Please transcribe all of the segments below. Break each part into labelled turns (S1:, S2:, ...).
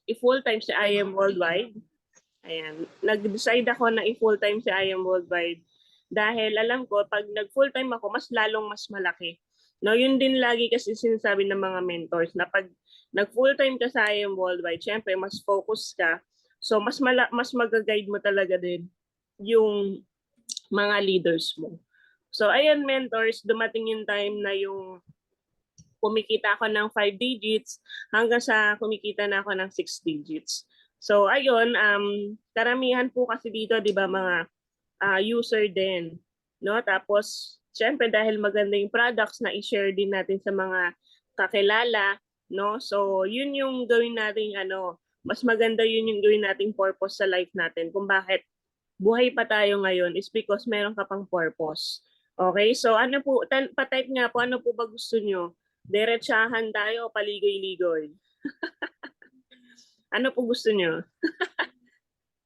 S1: i-full-time si I Am Worldwide. Ayan, nag-decide ako na i-full-time si I Am Worldwide dahil alam ko pag nag-full-time ako, mas lalong mas malaki. No, yun din lagi kasi sinasabi ng mga mentors na pag nag-full-time ka sa I Am Worldwide, syempre mas focus ka. So mas mag-guide mo talaga din yung mga leaders mo. So ayan mentors, dumating yung time na yung kumikita ako ng 5 digits hanggang sa kumikita na ako ng 6 digits. So ayun, karamihan po kasi dito 'di ba mga user din, no? Tapos syempre dahil maganda yung products na i-share din natin sa mga kakilala, no? So yun yung gawin nating mas maganda yun yung gawin nating purpose sa life natin. Kung bakit buhay pa tayo ngayon is because meron ka pang purpose. Okay? So ano po, pa-type nga po, ano po ba gusto nyo? Diretsahan tayo o paligoy-ligoy? Ano po gusto nyo?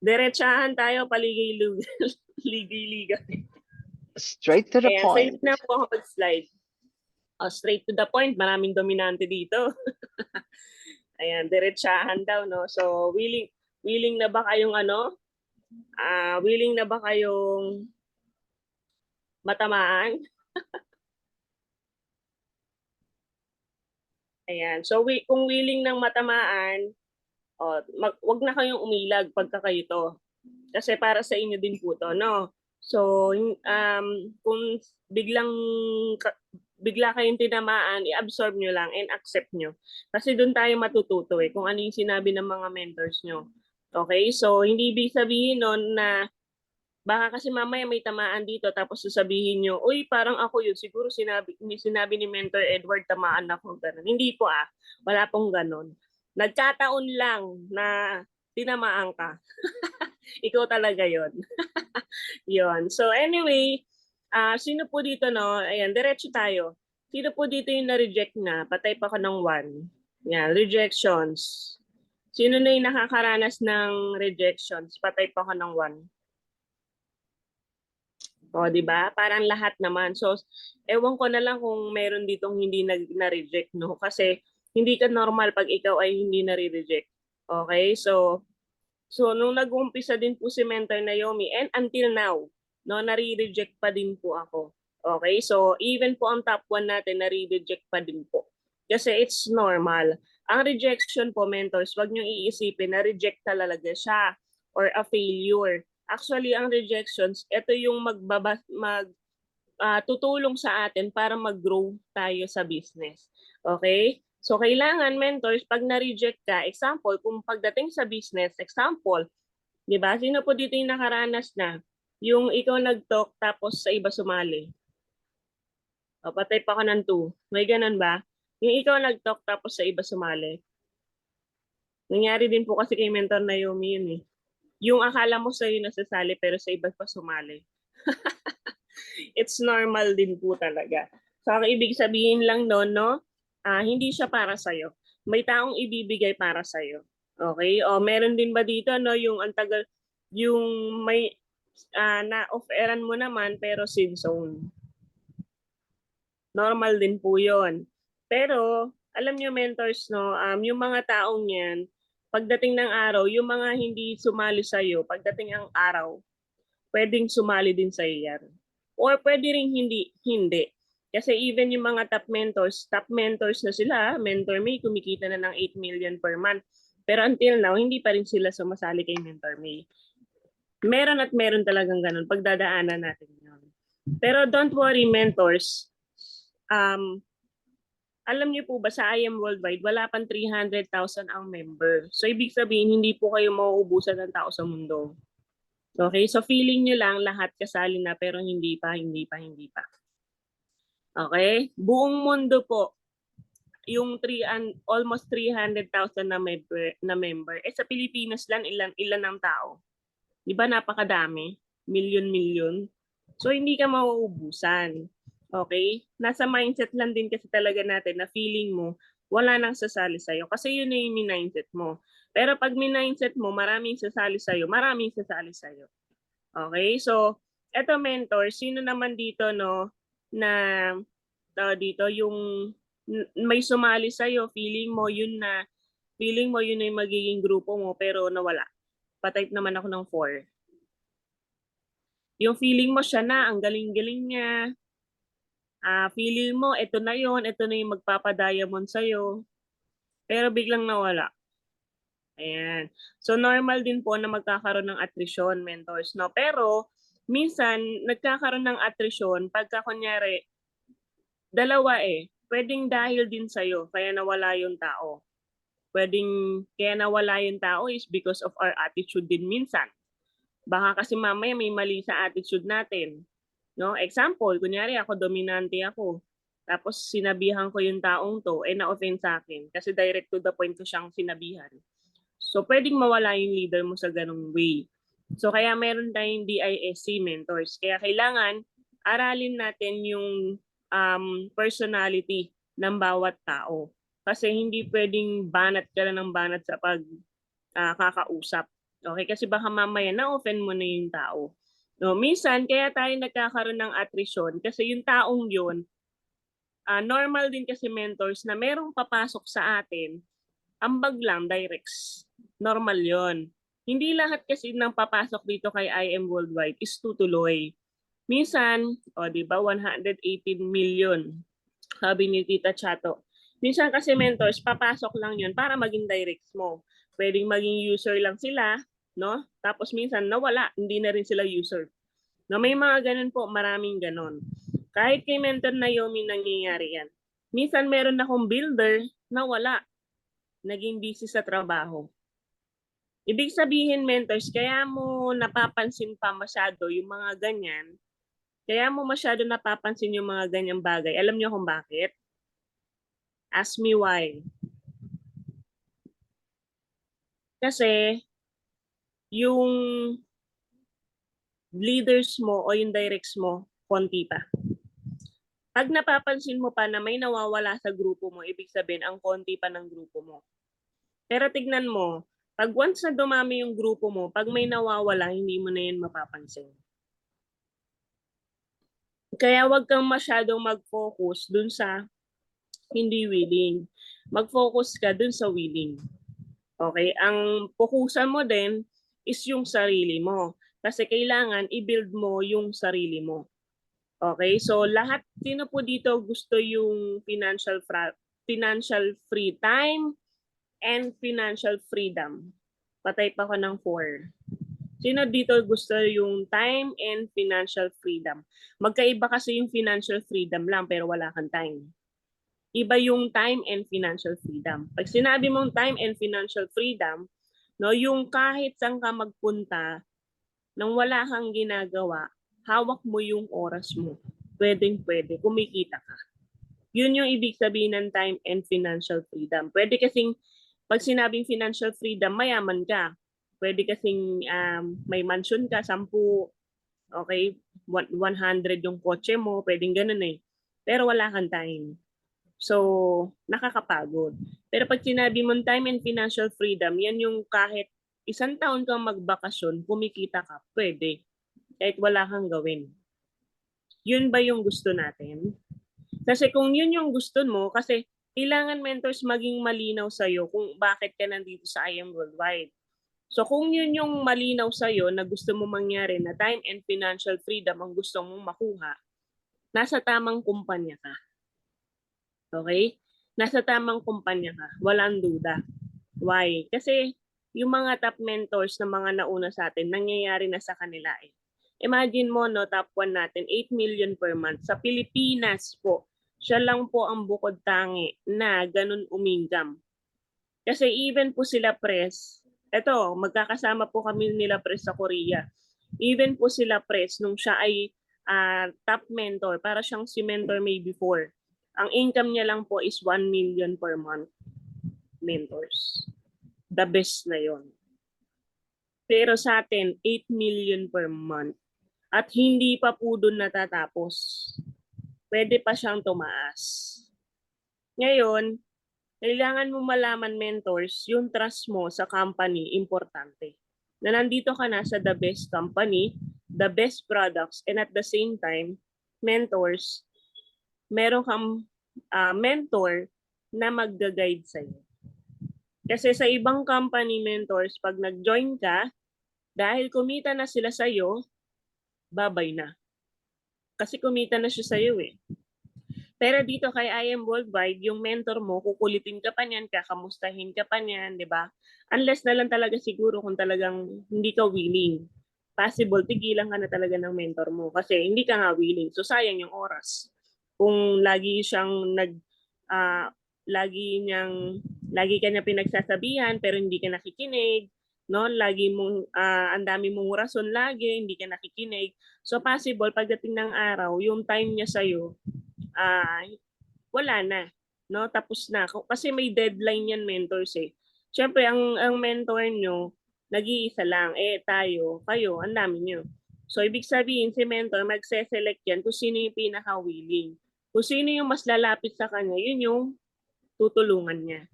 S1: Diretsahan tayo, paligoy-ligoy.
S2: Straight to the
S1: Ayan,
S2: point.
S1: so na po ako mag-slide. Straight to the point, maraming dominante dito. Ayan, diretsahan daw, no? So, willing na ba kayong willing na ba kayong matamaan? Ayan. So, kung willing ng matamaan, wag na kayong umilag pagka kayo to. Kasi para sa inyo din po to, no? So, kung bigla kayong tinamaan, i-absorb nyo lang and accept nyo. Kasi doon tayo matututo kung ano yung sinabi ng mga mentors nyo. Okay? So, hindi ibig sabihin nun na baka kasi mamaya may tamaan dito tapos sasabihin nyo, uy, parang ako yun. Siguro sinabi ni Mentor Edward, tamaan ako. Ganun. Hindi po Wala pong ganun. Nagkataon lang na tinamaan ka. Ikaw talaga yon. Yon. So anyway, sino po dito, no? Ayan, diretso tayo. Sino po dito yung na-reject na? Patay pa ko ng 1. Yan, rejections. Sino na yung nakakaranas ng rejections? Patay pa ko ng 1. O, di ba? Parang lahat naman. So, ewan ko na lang kung meron ditong hindi na-reject, no? Kasi hindi ka normal pag ikaw ay hindi na-reject. Okay? So nung nag-uumpisa din po si Mentor Naomi and until now, no, nare-reject pa din po ako. Okay? So, even po ang top 1 natin, nare-reject pa din po. Kasi it's normal. Ang rejection po, mentors, wag niyo iisipin na reject talaga siya or a failure. Actually, ang rejections, ito yung tutulong sa atin para mag-grow tayo sa business. Okay? So, kailangan, mentors, pag na-reject ka, example, kung pagdating sa business, example, di ba? Sino po dito yung nakaranas na? Yung ikaw nag-talk tapos sa iba sumali. O, patay pa ka ng 2. May ganun ba? Yung ikaw nag-talk tapos sa iba sumali. Nangyari din po kasi kay Mentor Naomi yun eh. Yung akala mo sa'yo nasasali pero sa iba pa sumali. It's normal din po talaga. So, ang ibig sabihin lang noon, no? Hindi siya para sa'yo. May taong ibibigay para sa'yo. Okay? O, meron din ba dito, no? Yung antagal, yung may na-offeran mo naman pero sin zone. Normal din po yon. Pero, alam nyo mentors, no? Yung mga taong yan, pagdating ng araw, yung mga hindi sumali sa'yo, pagdating ang araw, pwedeng sumali din sa'yo yan. Or pwede rin hindi. Kasi even yung mga top mentors na sila, Mentor May, kumikita na ng 8 million per month. Pero until now, hindi pa rin sila sumasali kay Mentor May. Meron at meron talagang ganun. Pagdadaanan natin yun. Pero don't worry, mentors. Alam niyo po ba sa I Am Worldwide, wala pang 300,000 ang member. So, ibig sabihin, hindi po kayo mauubusan ng tao sa mundo. Okay? So, feeling nyo lang lahat kasali na pero hindi pa. Okay? Buong mundo po, yung almost 300,000 na member. Sa Pilipinas lang, ilan ang tao? Di ba napakadami? Milyon. So, hindi ka mauubusan. Okay? Nasa mindset lang din kasi talaga natin na feeling mo, wala nang sasali sa'yo. Kasi yun na yung mindset mo. Pero pag mindset mo, maraming sasali sa'yo. Okay? So, eto mentor, sino naman dito, no, na dito yung may sumali sa'yo, feeling mo yun na Feeling mo yun na yung magiging grupo mo pero nawala. Pa-type naman ako ng 4. Yung feeling mo siya na, ang galing-galing niya. Feeling mo, ito na yung magpapadiamond sa'yo. Pero biglang nawala. Ayan. So normal din po na magkakaroon ng attrition, mentors, no? Pero minsan nagkakaroon ng attrition pagka kunyari dalawa Pwedeng dahil din sa'yo kaya nawala yung tao. Pwedeng kaya nawala yung tao is because of our attitude din minsan. Baka kasi mamaya may mali sa attitude natin. No? Example, kunyari ako, dominante ako. Tapos sinabihan ko yung taong to, na-offend sa akin. Kasi direct to the point ko siyang sinabihan. So, pwedeng mawala yung leader mo sa ganung way. So, kaya meron tayong DISC mentors. Kaya kailangan aralin natin yung personality ng bawat tao. Kasi hindi pwedeng banat ka lang ng banat sa kakausap. Okay? Kasi baka mamaya na-offend mo na yung tao. No, minsan, kaya tayo nagkakaroon ng attrition kasi yung taong yun, normal din kasi mentors na merong papasok sa atin, ambag lang, directs. Normal yon. Hindi lahat kasi ng papasok dito kay IM Worldwide is tutuloy. Minsan, di ba, 118 million, sabi ni Tita Chato. Minsan kasi mentors, papasok lang yon para maging directs mo. Pwedeng maging user lang sila, no? Tapos minsan nawala, hindi na rin sila user. No, may mga ganun po, maraming ganun. Kahit kay mentor na Yomi nangyayari yan. Minsan meron akong builder na wala, naging busy sa trabaho. Ibig sabihin, mentors, kaya mo napapansin pa masyado yung mga ganyan, kaya mo masyado napapansin yung mga ganyang bagay. Alam niyo kung bakit? Ask me why. Kasi yung leaders mo o yung directs mo, konti pa. Pag napapansin mo pa na may nawawala sa grupo mo, ibig sabihin ang konti pa ng grupo mo. Pero tignan mo, pag once na dumami yung grupo mo, pag may nawawala, hindi mo na yan mapapansin. Kaya wag kang masyadong mag-focus dun sa hindi willing. Mag-focus ka dun sa willing. Okay? Ang fokusan mo din is yung sarili mo. Kasi kailangan i-build mo yung sarili mo. Okay? So lahat, sino po dito gusto yung financial free time and financial freedom? Patay pa ko ng 4. Sino dito gusto yung time and financial freedom? Magkaiba kasi yung financial freedom lang pero wala kang time. Iba yung time and financial freedom. Pag sinabi mong time and financial freedom, no, yung kahit saan ka magpunta nang wala kang ginagawa, hawak mo yung oras mo. Pwedeng-pwede, kumikita ka. Yun yung ibig sabihin ng time and financial freedom. Pwede kasing pag sinabing financial freedom, mayaman ka. Pwede kasing may mansion ka, 10, okay, 100 yung kotse mo, pwedeng ganun Pero wala kang time. So, nakakapagod. Pero pag sinabi mong time and financial freedom, yan yung kahit isang taon kang magbakasyon, kumikita ka, pwede. Kahit wala kang gawin. Yun ba yung gusto natin? Kasi kung yun yung gusto mo, kasi kailangan mentors maging malinaw sa'yo kung bakit ka nandito sa IM Worldwide. So kung yun yung malinaw sa'yo na gusto mo mangyari na time and financial freedom ang gusto mong makuha, nasa tamang kumpanya ka. Okay? Nasa tamang kumpanya ka. Walang duda. Why? Kasi yung mga top mentors na mga nauna sa atin, nangyayari na sa kanila Imagine mo, no, top 1 natin, 8 million per month. Sa Pilipinas po, siya lang po ang bukod tangi na ganun umingam. Kasi even po sila Pres, eto, magkakasama po kami nila Pres sa Korea. Even po sila Pres, nung siya ay top mentor, para siyang si mentor may before. Ang income niya lang po is 1 million per month. Mentors. The best na yon. Pero sa atin, 8 million per month. At hindi pa po doon natatapos. Pwede pa siyang tumaas. Ngayon, kailangan mo malaman, mentors, yung trust mo sa company, importante. Na nandito ka na sa the best company, the best products, and at the same time, mentors, meron kang mentor na magga-guide sa'yo. Kasi sa ibang company mentors, pag nag-join ka, dahil kumita na sila sa'yo, babay na. Kasi kumita na siya sa'yo eh. Pero dito kay I Am Worldwide, yung mentor mo, kukulitin ka pa niyan, kakamustahin ka pa niyan, di ba? Unless na lang talaga siguro kung talagang hindi ka willing. Possible, tigilan ka na talaga ng mentor mo kasi hindi ka nga willing. So, sayang yung oras. Kung lagi siyang ah, lagi ka niya pinagsasabihan pero hindi ka nakikinig, no? Lagi mong, ang dami mong rason lagi, hindi ka nakikinig. So, possible, pagdating ng araw, yung time niya sa'yo, ah, wala na, no? Tapos na. Kasi may deadline yan mentors eh. Siyempre, ang mentor nyo, nag-iisa lang. Eh, kayo, ang dami nyo. So, ibig sabihin, si mentor, magse-select yan kung sino yung pinaka-willing. Kung sino yung mas lalapit sa kanya, yun yung tutulungan niya.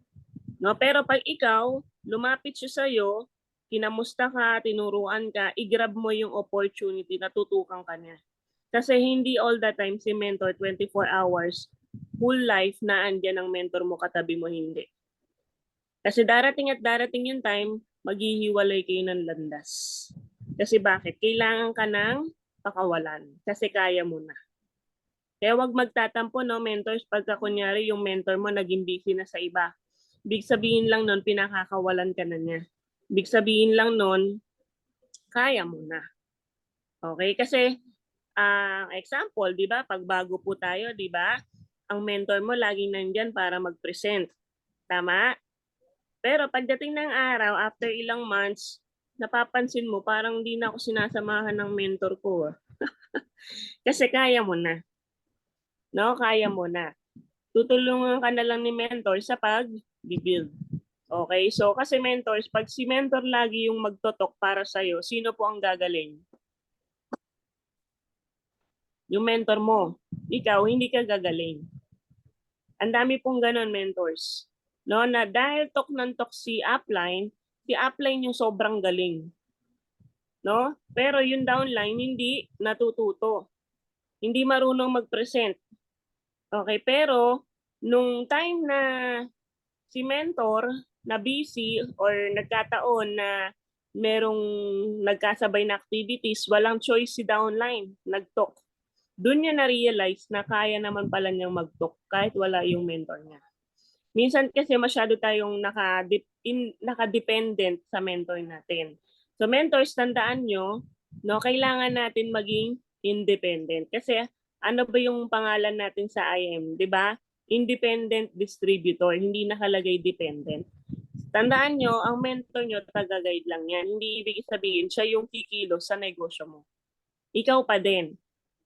S1: No? Pero pag ikaw, lumapit siya sa'yo, kinamusta ka, tinuruan ka, i-grab mo yung opportunity na tutukan ka niya. Kasi hindi all the time si mentor 24 hours, full life na andyan ang mentor mo katabi mo, hindi. Kasi darating at darating yung time, maghihiwalay kayo ng landas. Kasi bakit? Kailangan ka ng pakawalan. Kasi kaya mo na. Kaya wag magtatampo, no, mentors, pagka kunyari yung mentor mo naging busy na sa iba. Big sabihin lang nun, pinakakawalan ka na niya. Big sabihin lang nun, kaya mo na. Okay? Kasi, example, di ba, pag bago po tayo, di ba, ang mentor mo laging nandyan para mag-present. Tama? Pero pagdating ng araw, after ilang months, napapansin mo, parang hindi na ako sinasamahan ng mentor ko. Kasi kaya mo na. No? Kaya mo na. Tutulungan ka na lang ni mentor sa pag-build. Okay? So, kasi mentors, pag si mentor lagi yung magtotok para sa'yo, sino po ang gagaling? Yung mentor mo. Ikaw, hindi ka gagaling. Ang dami pong ganon, mentors. No, na dahil tok ng tok si upline yung sobrang galing. No? Pero yung downline, hindi natututo. Hindi marunong mag-present. Okay, pero nung time na si mentor na busy or nagkataon na merong nagkasabay na activities, walang choice si downline, nag-talk. Doon niya na-realize na kaya naman pala niyang mag-talk kahit wala yung mentor niya. Minsan kasi masyado tayong nakadependent sa mentor natin. So mentors, tandaan nyo, no, kailangan natin maging independent. Kasi ano ba yung pangalan natin sa IM, di ba? Independent distributor, hindi nakalagay dependent. Tandaan nyo, ang mentor nyo, taga-guide lang yan. Hindi ibig sabihin, siya yung kikilos sa negosyo mo. Ikaw pa din.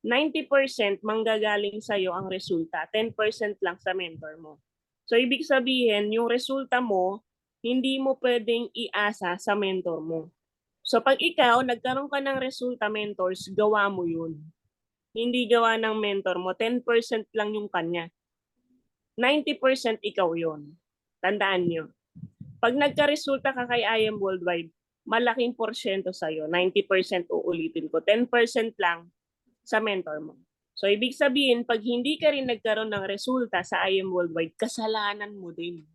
S1: 90% manggagaling sa'yo ang resulta, 10% lang sa mentor mo. So, ibig sabihin, yung resulta mo, hindi mo pwedeng iasa sa mentor mo. So, pag ikaw, nagkaroon ka ng resulta, mentors, gawa mo yun. Hindi gawa ng mentor mo, 10% lang yung kanya. 90% ikaw yun. Tandaan nyo. Pag nagka-resulta ka kay I Am Worldwide, malaking porsyento sa'yo. 90% uulitin ko. 10% lang sa mentor mo. So, ibig sabihin, pag hindi ka rin nagkaroon ng resulta sa I Am Worldwide, kasalanan mo din.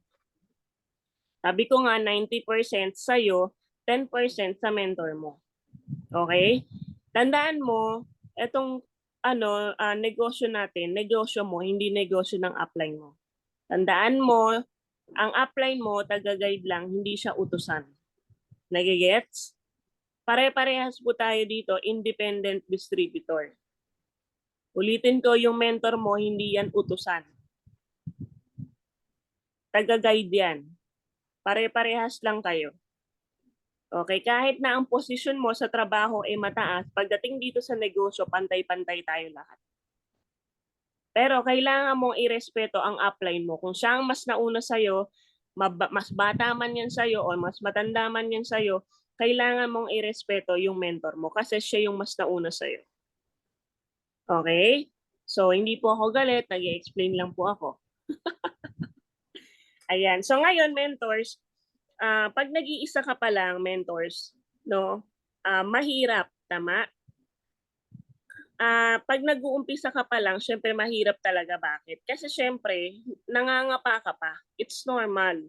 S1: Sabi ko nga, 90% sa'yo, 10% sa mentor mo. Okay? Tandaan mo, itong negosyo natin, negosyo mo, hindi negosyo ng upline mo. Tandaan mo, ang upline mo, taga-guide lang, hindi siya utusan. Nagigets? Pare-parehas po tayo dito, independent distributor. Ulitin ko, yung mentor mo, hindi yan utusan. Taga-guide yan. Pare-parehas lang kayo. Okay, kahit na ang posisyon mo sa trabaho ay mataas, pagdating dito sa negosyo, pantay-pantay tayo lahat. Pero kailangan mong irespeto ang upline mo. Kung siya ang mas nauna sa'yo, mas bata man yan sa'yo o mas matanda man yan sa'yo, kailangan mong irespeto yung mentor mo kasi siya yung mas nauna sa'yo. Okay? So, hindi po ako galit, nag-i-explain lang po ako. Ayan. So, ngayon, mentors, pag nag-iisa ka pa lang, mentors, no, mahirap, tama? Pag nag-uumpisa ka pa lang, syempre mahirap talaga. Bakit? Kasi syempre, nangangapa ka pa. It's normal.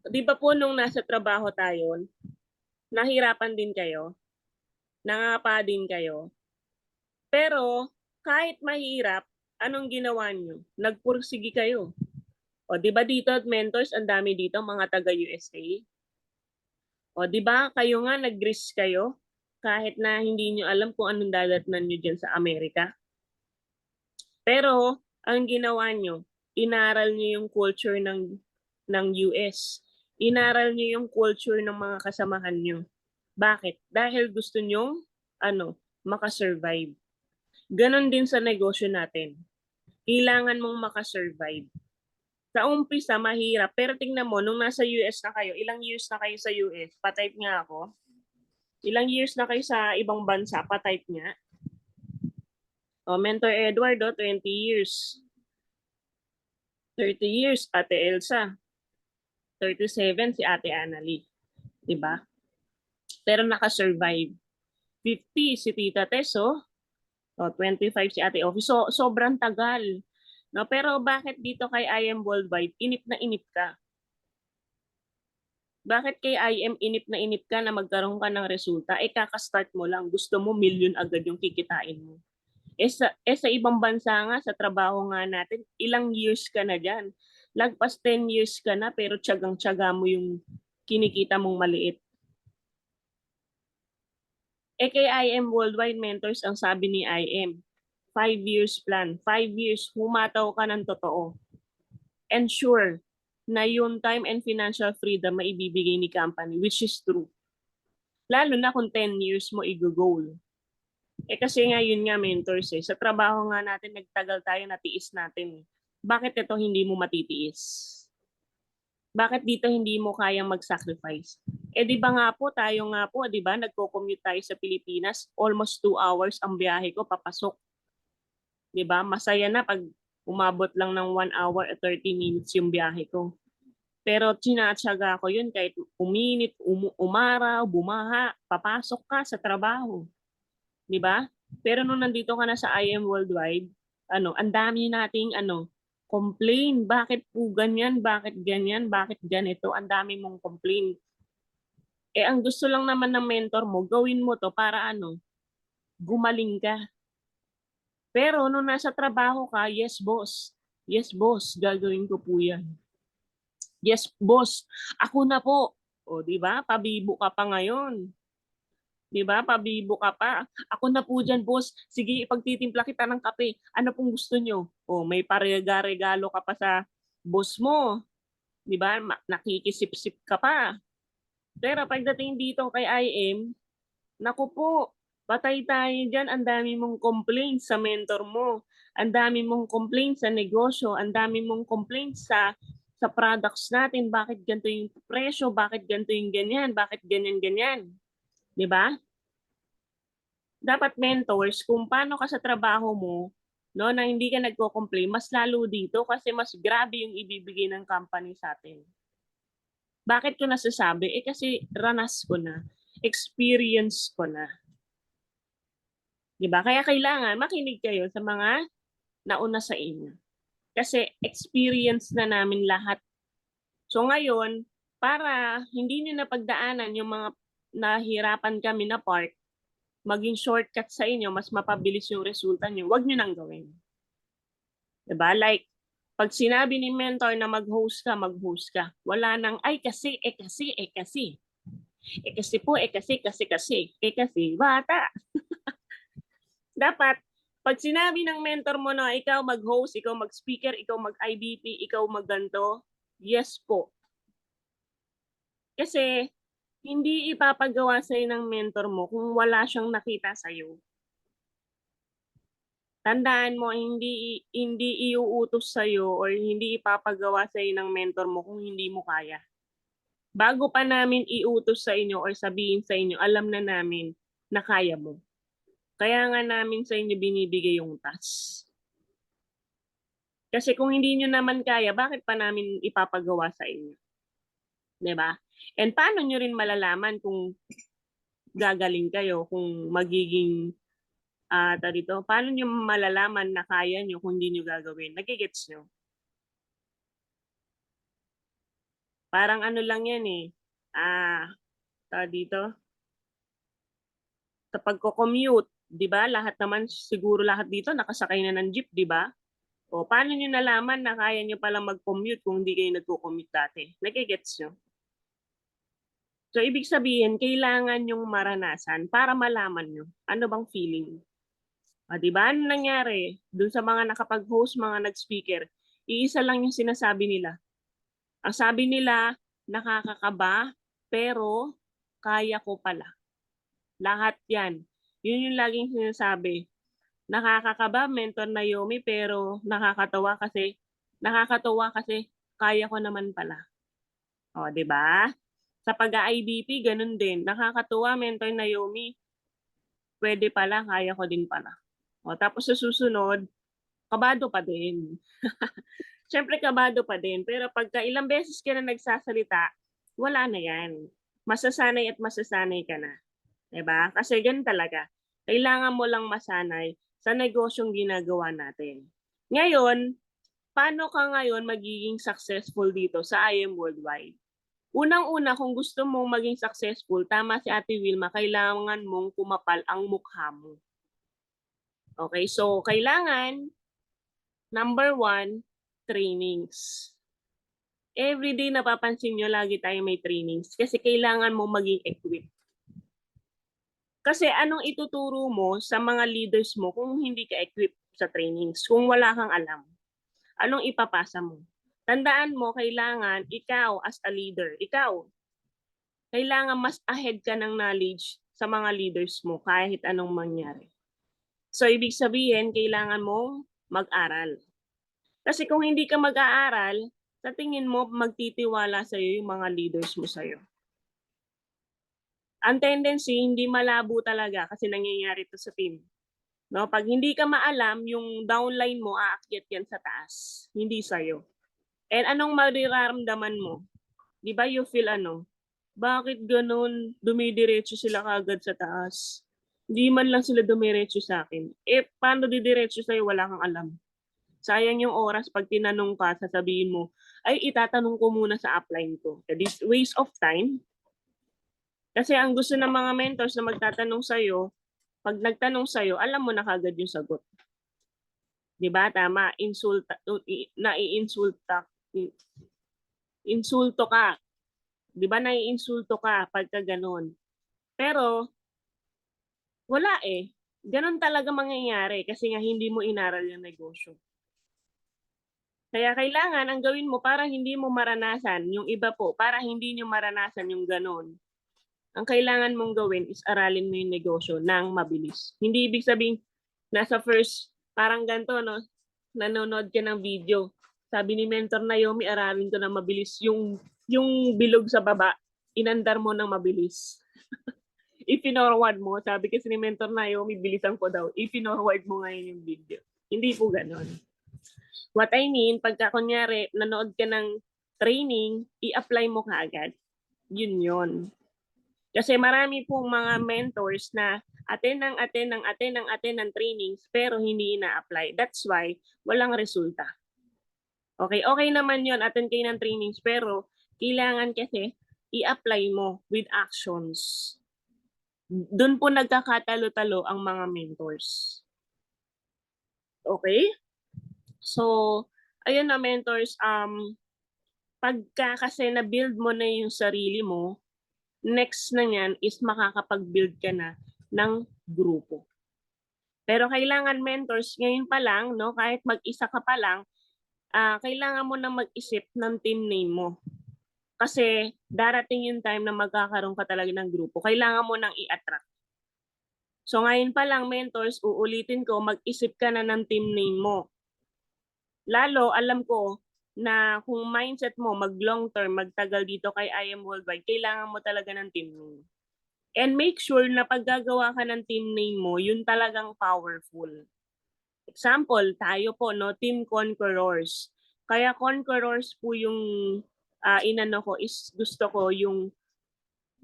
S1: Di ba po nung nasa trabaho tayo, nahirapan din kayo, nangapa din kayo, pero kahit mahirap, anong ginawa nyo? Nagpursigi kayo. O di ba dito at mentors, ang dami dito mga taga USA? O di ba kayo nga nag-risk kayo kahit na hindi nyo alam kung anong dadatnan nyo dyan sa Amerika. Pero ang ginawa nyo, inaral nyo yung culture ng US. Inaral nyo yung culture ng mga kasamahan nyo. Bakit? Dahil gusto nyong makasurvive. Ganon din sa negosyo natin. Kailangan mong makasurvive. Sa umpisa, mahirap. Pero tingnan mo, nung nasa US na kayo, ilang years na kayo sa US? Patype nga ako. Ilang years na kayo sa ibang bansa? Patype nga. O, Mentor Eduardo, 20 years. 30 years, Ate Elsa. 37 si Ate Annalie. Diba? Pero nakasurvive. 50 si Tita Tess, oh. O, 25 si Ate Office. So, sobrang tagal. No, pero bakit dito kay I Am Worldwide, inip na inip ka? Bakit kay IM inip na inip ka na magkaroon ka ng resulta? Eh, kakastart mo lang. Gusto mo million agad yung kikitain mo. Sa ibang bansa nga, sa trabaho nga natin, ilang years ka na dyan. Lagpas 10 years ka na, pero tiyagang-tiyaga mo yung kinikita mong maliit. Eh, kay IM Worldwide Mentors, ang sabi ni IM, 5 years plan. 5 years, humataw ka ng totoo. Ensure na yung time and financial freedom maibibigay ni company, which is true. Lalo na kung 10 years mo i-goal. Eh kasi nga yun nga mentors sa trabaho nga natin, nagtagal tayo, natiis natin. Bakit ito hindi mo matitiis? Bakit dito hindi mo kayang mag-sacrifice? Eh di ba nga po, tayo nga po, di ba, nagko-commute tayo sa Pilipinas, almost 2 hours ang biyahe ko papasok. Di ba? Masaya na pag umabot lang ng 1 hour at 30 minutes yung biyahe ko. Pero tinatsaga ko yun kahit uminit, umaraw, bumaha, papasok ka sa trabaho. Di ba? Pero nung nandito ka na sa IM Worldwide, ang dami nating complain. Bakit po ganyan? Bakit ganyan? Bakit ganito? Ang dami mong complain. Eh, ang gusto lang naman ng mentor mo, gawin mo to para gumaling ka. Pero nung nasa trabaho ka, yes boss. Yes boss, gagawin ko po yan. Yes boss, ako na po. O, di ba? Pabibo ka pa ngayon. 'Di ba? Pabibo ka pa. Ako na po diyan, boss. Sige, ipagtitimpla kita ng kape. Ano pong gusto nyo? O, may parega-regalo ka pa sa boss mo. 'Di ba? Nakikisip-sip ka pa. Pero pagdating dito kay IM, naku po, patay tayo diyan. Ang dami mong complaints sa mentor mo. Ang dami mong complaints sa negosyo. Ang dami mong complaints sa products natin. Bakit ganito yung presyo? Bakit ganito yung ganyan? Bakit ganyan-ganyan? 'Di ba? Dapat mentors kung paano ka sa trabaho mo, no, na hindi ka nagko-complain, mas lalo dito kasi mas grabe yung ibibigay ng company sa atin. Bakit ko nasasabi? Eh kasi ranas ko na, experience ko na. 'Di ba? Kaya kailangan makinig kayo sa mga nauna sa inyo. Kasi experience na namin lahat. So ngayon, para hindi niyo napagdaanan yung mga nahirapan kami na part, maging shortcut sa inyo, mas mapabilis yung resulta nyo, wag nyo nang gawin. Diba? Like, pag sinabi ni mentor na mag-host ka, mag-host ka. Wala nang, ay kasi, eh kasi, eh kasi. Eh kasi po, eh kasi, eh kasi, bata. Dapat, pag sinabi ng mentor mo na ikaw mag-host, ikaw mag-speaker, ikaw mag-IBP, ikaw mag-ganto, yes po. Kasi, hindi ipapagawa sa'yo ng mentor mo kung wala siyang nakita sa'yo. Tandaan mo, hindi iuutos sa iyo or hindi ipapagawa sa ng mentor mo kung hindi mo kaya. Bago pa namin iutos sa inyo or sabihin sa inyo, alam na namin na kaya mo. Kaya nga namin sa inyo binibigay yung task. Kasi kung hindi nyo naman kaya, bakit pa namin ipapagawa sa inyo? 'Di ba? And paano nyo rin malalaman kung gagaling kayo, kung magiging dito, paano nyo malalaman na kaya nyo kung hindi nyo gagawin? Nagigets nyo? Parang ano lang yan eh. Dito, sa pagko-commute, 'di ba? Lahat naman siguro lahat dito nakasakay na ng jeep, 'di ba? O paano niyo nalaman na kaya niyo palang mag-commute kung hindi kayo nagko-commute dati? Nagigets niyo? So ibig sabihin, kailangan yung maranasan para malaman niyo ano bang feeling. 'Di ba? Ano nangyari dun sa mga nakapag-host, mga nag-speaker, iisa lang yung sinasabi nila. Ang sabi nila, nakakakaba, pero kaya ko pala. Lahat yan. Yun yung laging sinasabi. Nakakakaba, Mentor Naomi, pero nakakatawa kasi kaya ko naman pala. O, 'di ba? Sa pag-IBP, ganun din. Nakakatuwa, Mentor Naomi, pwede pala, kaya ko din pala. O, tapos sa susunod, kabado pa din. Siyempre kabado pa din, pero pagka ilang beses ka na nagsasalita, wala na yan. Masasanay at masasanay ka na. 'Di ba? Kasi ganun talaga. Kailangan mo lang masanay sa negosyong ginagawa natin. Ngayon, paano ka ngayon magiging successful dito sa IM Worldwide? Unang-una, kung gusto mong maging successful, tama si Ate Wilma, kailangan mong kumapal ang mukha mo. Okay, so kailangan, number 1, trainings. Everyday napapansin nyo, lagi tayo may trainings kasi kailangan mo maging equipped. Kasi anong ituturo mo sa mga leaders mo kung hindi ka equipped sa trainings, kung wala kang alam? Anong ipapasa mo? Tandaan mo, kailangan ikaw as a leader, kailangan mas ahead ka ng knowledge sa mga leaders mo kahit anong mangyari. So, ibig sabihin, kailangan mong mag-aral. Kasi kung hindi ka mag-aaral, sa tingin mo, magtitiwala sa'yo yung mga leaders mo sa'yo. Ang tendency, hindi malabo talaga kasi nangyayari to sa team. No, pag hindi ka maalam, yung downline mo aakyat yan sa taas, hindi sa'yo. And anong mariraramdaman mo? 'Di ba you feel bakit ganun? Dumidiretso sila kagad sa taas. Hindi man lang sila dumiretso sa akin. Paano didiretso sa'yo? Wala kang alam. Sayang yung oras pag tinanong ka, sasabihin mo, ay itatanong ko muna sa upline ko. This waste of time. Kasi ang gusto ng mga mentors na magtatanong sa'yo, pag nagtanong sa'yo, alam mo na kagad yung sagot. 'Di ba? Tama, insulto ka. 'Di ba naiinsulto ka pagka gano'n? Pero wala eh. Gano'n talaga mangyayari kasi nga hindi mo inaral yung negosyo. Kaya kailangan ang gawin mo para hindi mo maranasan yung iba po, para hindi nyo maranasan yung gano'n. Ang kailangan mong gawin is aralin mo yung negosyo ng mabilis. Hindi ibig sabihin nasa first, parang ganito, no? Nanonood ka ng video. Sabi ni Mentor Naomi, aralin ko ng mabilis. Yung bilog sa baba, inandar mo ng mabilis. I-forward mo. Sabi kasi ni Mentor Naomi, bilisan ko daw. I-forward mo ngayon yung video. Hindi po ganon. What I mean, pagka kunyari, nanood ka ng training, i-apply mo kaagad. Yun. Kasi marami pong mga mentors na attend ng trainings pero hindi ina-apply. That's why walang resulta. Okay naman yun, attend kayo ng trainings pero kailangan kasi i-apply mo with actions. Doon po nagkakatalo-talo ang mga mentors. Okay? So, ayun na mentors, pagka kasi na-build mo na yung sarili mo, next na niyan is makakapag-build ka na ng grupo. Pero kailangan mentors, ngayon pa lang, no, kahit mag-isa ka pa lang, kailangan mo na mag-isip ng team name mo. Kasi darating yung time na magkakaroon ka talaga ng grupo. Kailangan mo nang i-attract. So ngayon pa lang, mentors, uulitin ko, mag-isip ka na ng team name mo. Lalo, alam ko na kung mindset mo mag-long term, magtagal dito kay IM Worldwide, kailangan mo talaga ng team name. And make sure na pag gagawa ka ng team name mo, yun talagang powerful. Example, tayo po, no, Team Conquerors. Kaya Conquerors po yung inano ko is gusto ko yung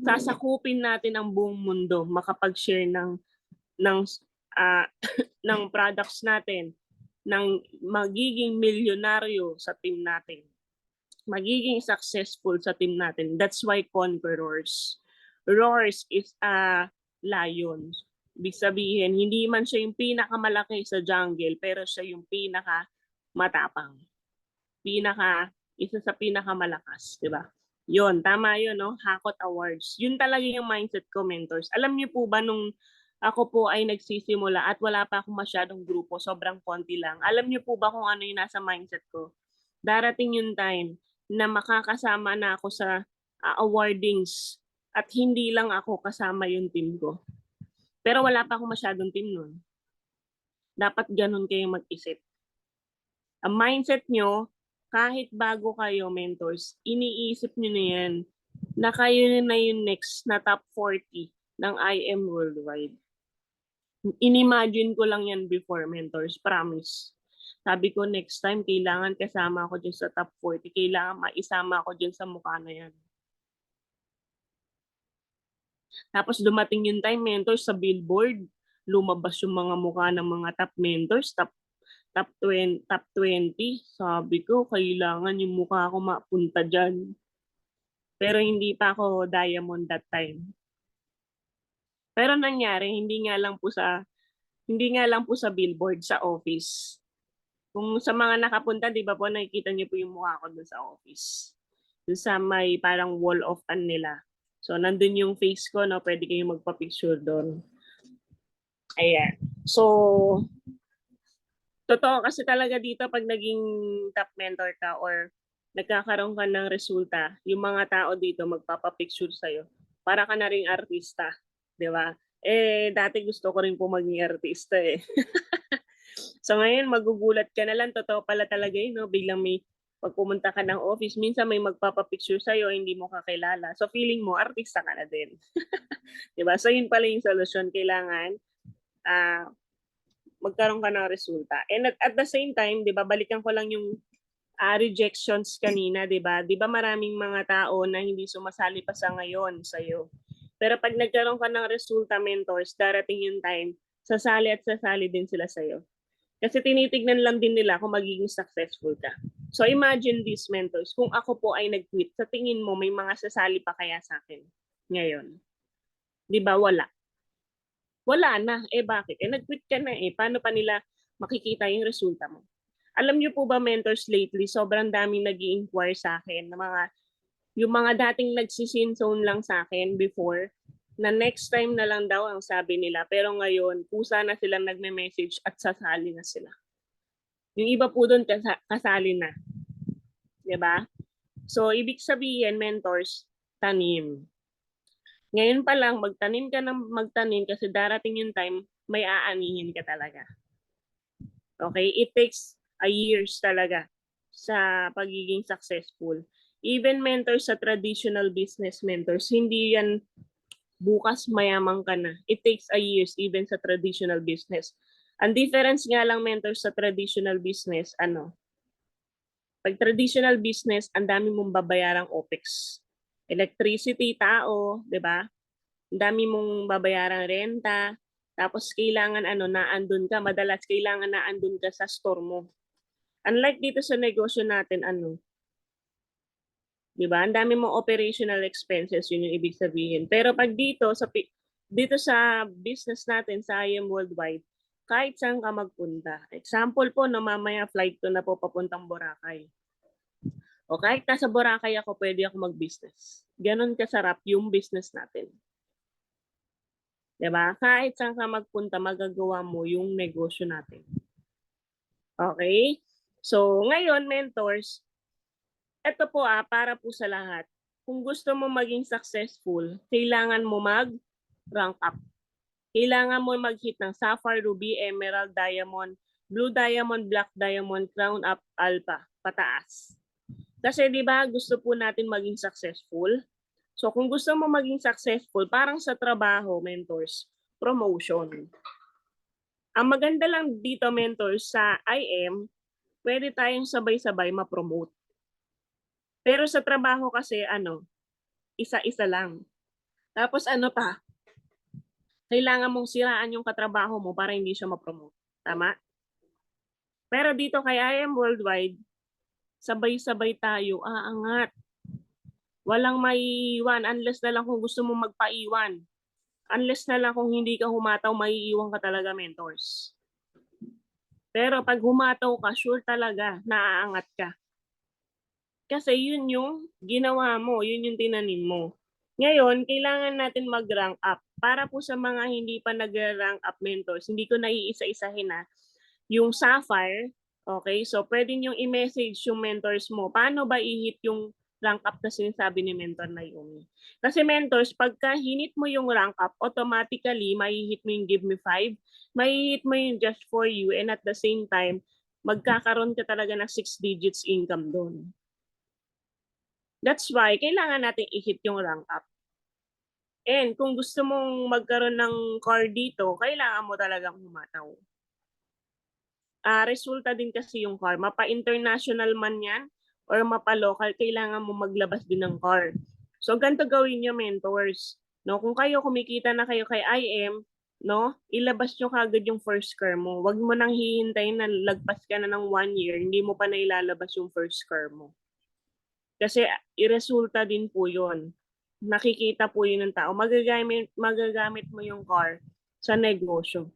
S1: sasakupin natin ang buong mundo, makapag-share ng ng products natin, ng magiging milyonaryo sa team natin. magiging successful sa team natin. That's why conquerors. Roars is a lion. Ibig sabihin, hindi man siya yung pinakamalaki sa jungle, pero siya yung pinakamatapang. Isa sa pinakamalakas, di ba? Yun, tama yun, no? Hakot Awards. Yun talaga yung mindset ko, mentors. Alam niyo po ba nung ako po ay nagsisimula at wala pa akong masyadong grupo, sobrang konti lang. Alam niyo po ba kung ano yung nasa mindset ko? Darating yung time na makakasama na ako sa awardings at hindi lang ako kasama yung team ko. Pero wala pa akong masyadong team nun. Dapat ganun kayo mag-isip. Ang mindset nyo, kahit bago kayo, mentors, iniisip nyo na yan na kayo na yung next na top 40 ng IM Worldwide. Inimagine ko lang yan before, mentors, promise. Sabi ko, next time, kailangan kasama ako dyan sa top 40. Kailangan maisama ako dyan sa mukha na yan. Tapos dumating yung time, mentors, sa billboard, lumabas yung mga mukha ng mga top mentors, top 20. Sabi ko, kailangan yung mukha ko mapunta dyan. Pero hindi pa ako diamond that time. Pero nangyari, hindi nga lang po sa billboard, sa office. Kung sa mga nakapunta, di ba po, nakikita niyo po yung mukha ko doon sa office. Doon sa may parang wall of nila. So, nandun yung face ko, no? Pwede kayong magpa-picture doon. Ayan. So, totoo kasi talaga dito pag naging top mentor ka or nagkakaroon ka ng resulta, yung mga tao dito magpapa-picture sa'yo. Para ka na ring artista. Di ba? Dati gusto ko rin po maging artista eh. So ngayon, magugulat ka na lang, totoo pala talaga yun, no? Biglang may, pag pumunta ka ng office, minsan may magpapapicture sa'yo, hindi mo kakilala. So feeling mo, artista ka na din. Diba? So yun pala yung solusyon. Kailangan magkaroon ka ng resulta. And at the same time, diba, balikan ko lang yung rejections kanina, diba? Diba maraming mga tao na hindi sumasali pa sa ngayon sa'yo. Pero pag nagkaroon ka ng resulta, mentors, darating yung time, sasali at sasali din sila sa'yo. Kasi tinitignan lang din nila kung magiging successful ka. So imagine this, mentors, kung ako po ay nag-quit, sa tingin mo may mga sasali pa kaya sa akin ngayon? Di ba wala? Wala na. Bakit? Nag-quit ka na eh. Paano pa nila makikita yung resulta mo? Alam niyo po ba, mentors, lately, sobrang daming nag-i-inquire sa akin na yung mga dating nagsisin zone lang sa akin before, na next time na lang daw ang sabi nila. Pero ngayon, kusa na silang nagme-message at sasali na sila. Yung iba po doon kasali na. Diba? So, ibig sabihin, mentors, tanim. Ngayon pa lang, magtanim ka ng magtanim kasi darating yung time, may aanihin ka talaga. Okay? It takes a years talaga sa pagiging successful. Even mentors sa traditional business mentors, hindi yan bukas mayaman ka na. It takes a years even sa traditional business. Ang difference nga lang, mentors, sa traditional business, pag traditional business, ang dami mong babayarang OPEX. Electricity, tao, di ba? Ang dami mong babayarang renta. Tapos kailangan naandun ka. Madalas kailangan naandun ka sa store mo. Unlike dito sa negosyo natin, di ba? Ang dami mong operational expenses, yun yung ibig sabihin. Pero pag dito sa business natin sa IM Worldwide, kahit saan ka magpunta. Example po, no, mamaya flight ko na po papuntang Boracay. O kahit nasa Boracay ako, pwede ako mag-business. Ganon kasarap yung business natin. Diba? Kahit saan ka magpunta, magagawa mo yung negosyo natin. Okay? So, ngayon, mentors, ito po para po sa lahat. Kung gusto mo maging successful, kailangan mo mag-rank up. Kailangan mo mag-hit ng Sapphire, Ruby, Emerald, Diamond, Blue Diamond, Black Diamond, Crown Up, Alpha, pataas. Kasi di ba gusto po natin maging successful? So kung gusto mo maging successful, parang sa trabaho, mentors, promotion. Ang maganda lang dito, mentors, sa IM, pwede tayong sabay-sabay ma-promote. Pero sa trabaho kasi, isa-isa lang. Tapos pa, kailangan mong siraan yung katrabaho mo para hindi siya ma-promote. Tama? Pero dito kay IM Worldwide, sabay-sabay tayo aangat. Walang maiiwan unless na lang kung gusto mong magpaiwan. Unless na lang kung hindi ka humataw, maiiwan ka talaga, mentors. Pero pag humataw ka, sure talaga, naaangat ka. Kasi yun yung ginawa mo, yun yung tinanim mo. Ngayon, kailangan natin mag-rank up. Para po sa mga hindi pa nag-rank up mentors, hindi ko na iisa-isahin na yung Sapphire, okay? So, pwede nyo i-message yung mentors mo. Paano ba i-hit yung rank up na sinasabi ni Mentor Naomi? Kasi mentors, pagka hinit mo yung rank up, automatically, mai-hit mo yung Give Me 5, mai-hit mo yung Just For You, and at the same time, magkakaroon ka talaga ng 6 digits income doon. That's why, kailangan natin i-hit yung rank up. And kung gusto mong magkaroon ng car dito, kailangan mo talagang humataw. Resulta din kasi yung car. Mapa-international man yan or mapa-local, kailangan mo maglabas din ng car. So, ganito gawin nyo, mentors. No? Kung kayo kumikita na kayo kay IM, no? Ilabas nyo kagad yung first car mo. Huwag mo nang hihintayin na lagpas ka na ng 1 year, hindi mo pa na ilalabas yung first car mo. Kasi iresulta din po yun. Nakikita po yun ng tao. Magagamit mo yung car sa negosyo.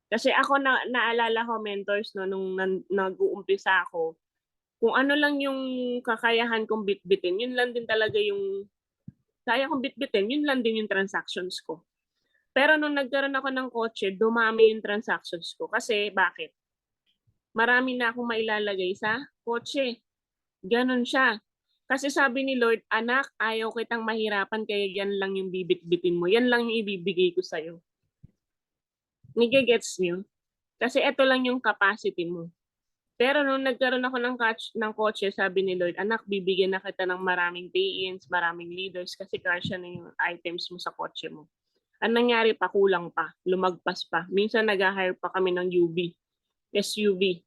S1: Kasi ako naalala ko, mentors, no, nung nag-uumpisa ako, kung ano lang yung kakayahan kong bitbitin, yun lang din talaga yung kaya kong bitbitin, yun lang din yung transactions ko. Pero nung nagkaroon ako ng kotse, dumami yung transactions ko. Kasi bakit? Marami na akong mailalagay sa kotse. Ganon siya. Kasi sabi ni Lord, anak, ayaw kitang mahirapan kaya yan lang yung bibit-bitin mo. Yan lang yung ibibigay ko sa'yo. Nigigets niyo? Kasi ito lang yung capacity mo. Pero nung nagkaroon ako ng kotse, sabi ni Lord, anak, bibigyan na kita ng maraming pay-ins, maraming leaders kasi kasya na yung items mo sa kotse mo. Ang nangyari pa, kulang pa, lumagpas pa. Minsan nag-hire pa kami ng SUV,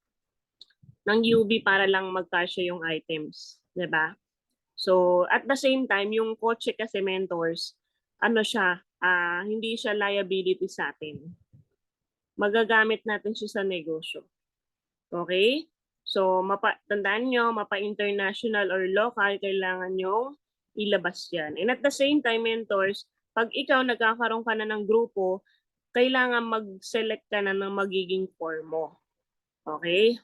S1: ng UV para lang magkasya yung items. 'Di ba? So, at the same time, yung kotse kasi, mentors, ano siya, hindi siya liability sa atin. Magagamit natin siya sa negosyo. Okay? So, tandaan nyo, mapa-international or local, kailangan nyo ilabas yan. And at the same time, mentors, pag ikaw nagkakaroon ka na ng grupo, kailangan mag-select ka na ng magiging core mo. Okay?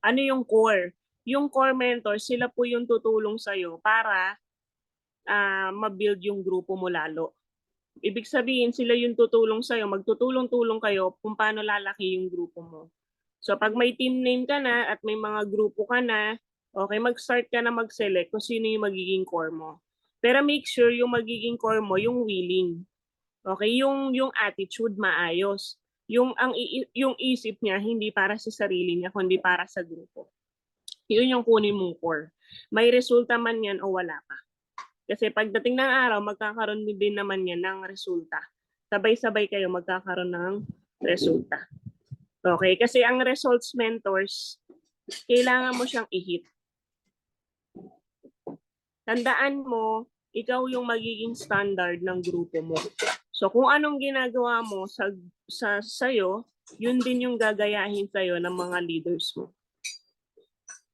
S1: Ano yung core? Yung core mentors, sila po yung tutulong sa'yo para ma-build yung grupo mo lalo. Ibig sabihin, sila yung tutulong sa'yo, magtutulong-tulong kayo kung paano lalaki yung grupo mo. So pag may team name ka na at may mga grupo ka na, okay, mag-start ka na mag-select kung sino yung magiging core mo. Pero make sure yung magiging core mo, yung willing. Okay, yung attitude maayos. Yung isip niya hindi para sa sarili niya kundi para sa grupo. Yun yung kunin mong core. May resulta man yan o wala pa. Kasi pagdating ng araw, magkakaroon din naman yan ng resulta. Sabay-sabay kayo magkakaroon ng resulta. Okay, kasi ang results, mentors, kailangan mo siyang i-hit. Tandaan mo, ikaw yung magiging standard ng grupo mo. So kung anong ginagawa mo sa'yo, yun din yung gagayahin sa'yo ng mga leaders mo.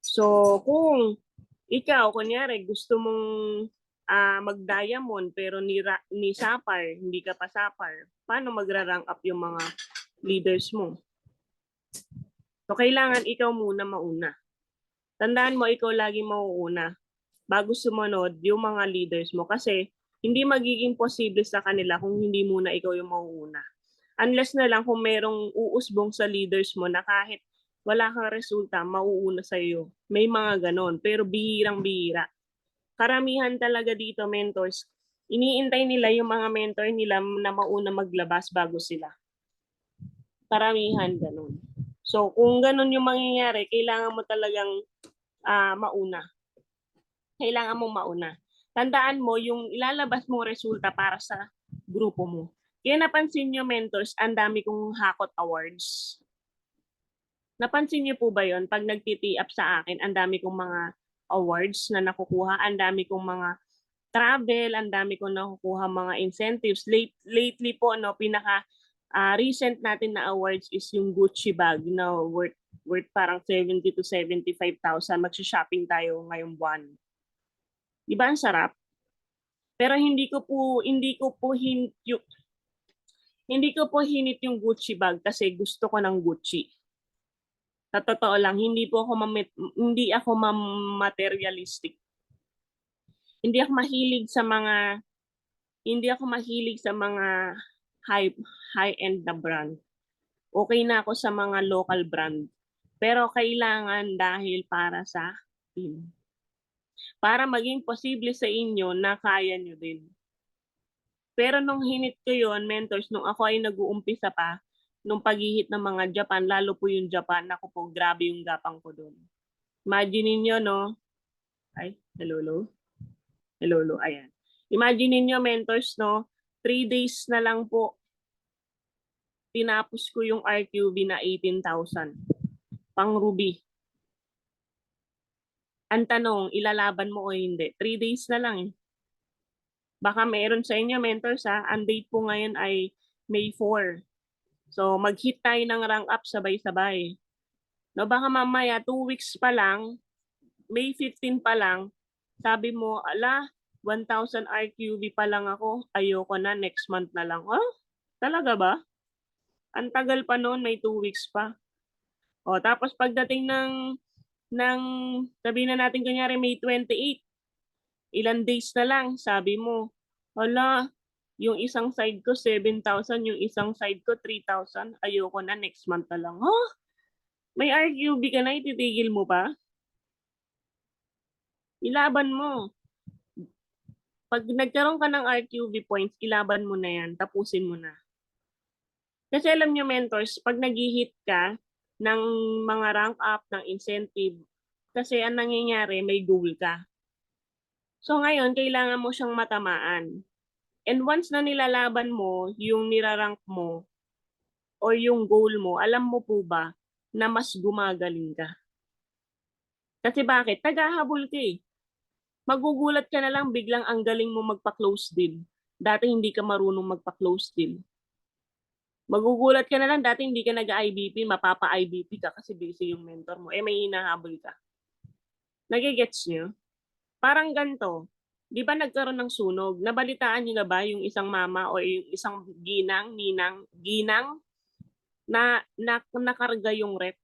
S1: So kung ikaw, kunyari, gusto mong mag-diamond pero ni sapphire, hindi ka pa sapphire, paano magra-rank up yung mga leaders mo? So kailangan ikaw muna mauna. Tandaan mo, ikaw lagi mauuna bago sumunod yung mga leaders mo kasi hindi magiging posible sa kanila kung hindi muna ikaw yung mauuna. Unless na lang kung merong uusbong sa leaders mo na kahit wala kang resulta, mauuna sa iyo. May mga ganon, pero bihirang-bihira. Karamihan talaga dito, mentors, iniintay nila yung mga mentor nila na mauna maglabas bago sila. Karamihan ganon. So kung ganon yung mangyayari, kailangan mo talagang mauna. Kailangan mong mauna. Tandaan mo, yung ilalabas mong resulta para sa grupo mo. Kaya napansin nyo, mentors, ang dami kong Hakot Awards. Napansin niyo po ba yon? Pag nag-tee up sa akin, ang dami kong mga awards na nakukuha, ang dami kong mga travel, ang dami kong nakukuha mga incentives. Lately po, no, pinaka recent natin na awards is yung Gucci bag na worth worth parang 70 to 75,000. Magsha-shopping tayo ngayong buwan. Di ba ang sarap? Pero hindi ko po hinit yung Gucci bag kasi gusto ko ng Gucci. Sa totoo lang, hindi ako materialistic. Hindi ako mahilig sa mga high high-end na brand. Okay na ako sa mga local brand. Pero kailangan dahil para sa team. Para maging posible sa inyo na kaya nyo din. Pero nung hinit ko yun, mentors, nung ako ay nag-uumpisa pa, nung paghihit ng mga Japan, lalo po yung Japan, ako po, grabe yung gapang ko doon. Imagine niyo no? Ay, hello. Ayan. Imagine niyo mentors, no? 3 days na lang po, tinapos ko yung RQB na 18,000. Pang Ruby. Ang tanong, ilalaban mo o hindi? 3 days na lang eh. Baka meron sa inyo, mentors ha. Ang date po ngayon ay May 4. So, mag-hit tayo ng rank up sabay-sabay. No, baka mamaya 2 weeks pa lang, May 15 pa lang, sabi mo, 1,000 RQB pa lang ako, ayoko na, next month na lang. Oh, talaga ba? Ang tagal pa noon, may 2 weeks pa. O, tapos pagdating ng sabihin na natin kunyari May 28, ilan days na lang, sabi mo, yung isang side ko 7,000, yung isang side ko 3,000, ayoko na, next month na lang. Oh, may RQB ka na, ititigil mo pa? Ilaban mo. Pag nagkaroon ka ng RQB points, ilaban mo na yan, tapusin mo na. Kasi alam nyo mentors, pag nag-hit ka ng mga rank up, ng incentive, kasi ang nangyayari, may goal ka. So ngayon, kailangan mo siyang matamaan. And once na nilalaban mo yung nirarank mo or yung goal mo, alam mo po ba na mas gumagaling ka? Kasi bakit? Tagahabol ka eh. Magugulat ka na lang biglang ang galing mo magpa-close deal. Dati hindi ka marunong magpa-close deal. Magugulat ka na lang, dati hindi ka nag-IBP, mapapa-IBP ka kasi busy yung mentor mo. May hinahabol ka. Nagigets nyo? Parang ganito. Di ba nagkaroon ng sunog? Nabalitaan nyo na ba yung isang mama o yung isang ginang na nakarga yung rep?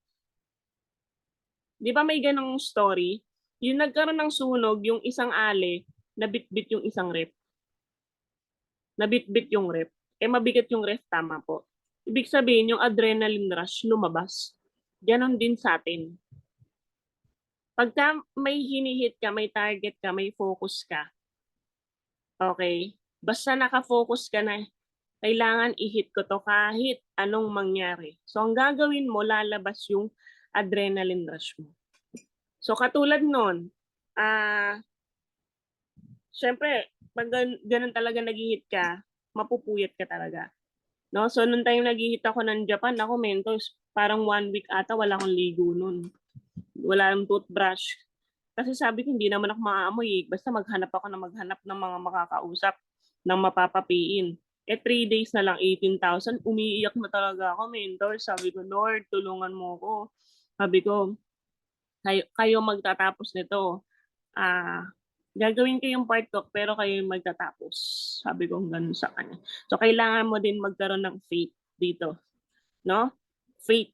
S1: Di ba may ganong story? Yung nagkaroon ng sunog, yung isang ale, nabitbit yung isang rep. Nabitbit yung rep. Mabigat yung rep, tama po. Ibig sabihin, yung adrenaline rush lumabas. Ganon din sa atin. Pagka may hinihit ka, may target ka, may focus ka, okay? Basta nakafocus ka na, kailangan i-hit ko to kahit anong mangyari. So, ang gagawin mo, lalabas yung adrenaline rush mo. So, katulad nun, syempre, pag ganun talaga nag-hit ka, mapupuyat ka talaga. No? So, nung time nag-hit ako ng Japan, ako mentors, parang 1 week ata, wala akong ligo nun. Wala akong toothbrush. Kasi sabi ko, hindi naman ako maaamoy eh. Basta maghanap ng mga makakausap ng mapapapiin. 3 days na lang, 18,000. Umiiyak na talaga ako, mentor. Sabi ko, Lord, tulungan mo ko. Sabi ko, kayo magtatapos nito. Gagawin ko yung part ko, pero kayo yung magtatapos. Sabi ko ganun sa kanya. So, kailangan mo din magkaroon ng faith dito. No? Faith.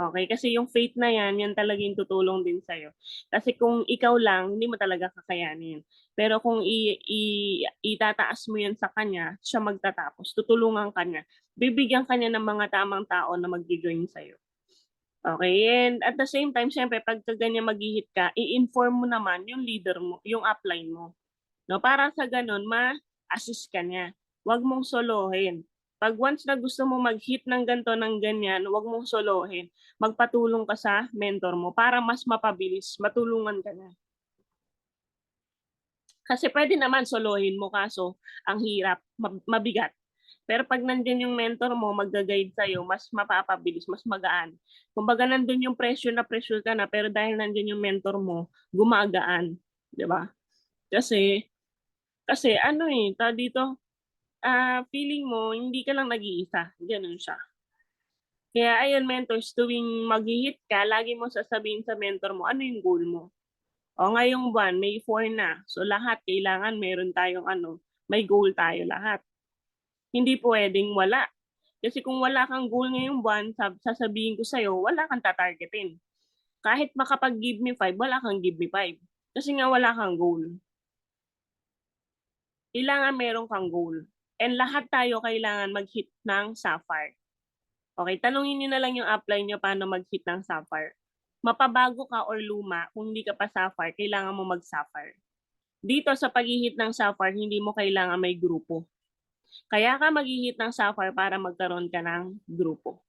S1: Okay? Kasi yung faith na yan talaga yung tutulong din sa'yo. Kasi kung ikaw lang, hindi mo talaga kakayanin. Pero kung itataas mo yan sa kanya, siya magtatapos. Tutulungan kanya. Bibigyan kanya ng mga tamang tao na mag-join sa'yo. Okay, and at the same time, syempre, pag ganyan mag-hit ka, i-inform mo naman yung leader mo, yung upline mo. No, para sa ganun, ma-assist ka niya. Huwag mong solohin. Pag once na gusto mo mag-hit ng ganito, ng ganyan, huwag mong solohin. Magpatulong ka sa mentor mo para mas mapabilis, matulungan ka na. Kasi pwede naman solohin mo kaso ang hirap, mabigat. Pero pag nandyan yung mentor mo, mag-guide sa'yo, mas mapapabilis, mas magaan. Kumbaga nandun yung pressure ka na, pero dahil nandyan yung mentor mo, gumagaan. Di ba? Kasi dito, feeling mo, hindi ka lang nag-iisa. Ganun siya. Kaya ayun, mentors, tuwing mag-hit ka, lagi mo sasabihin sa mentor mo, ano yung goal mo? O ngayong buwan, May 4 na. So lahat, kailangan meron tayong may goal tayo lahat. Hindi pwedeng wala. Kasi kung wala kang goal ngayong buwan, sasabihin ko sa'yo, wala kang tatargetin. Kahit makapag-give me 5, wala kang give me 5. Kasi nga wala kang goal. Kailangan meron kang goal. And lahat tayo kailangan mag-hit ng Sapphire. Okay, tanungin niyo na lang yung upline niyo paano mag-hit ng Sapphire. Mapabago ka or luma, kung hindi ka pa Sapphire, kailangan mo mag-Sapphire. Dito sa pag-hit ng Sapphire, hindi mo kailangan may grupo. Kaya ka mag-hit ng Sapphire para magkaroon ka ng grupo.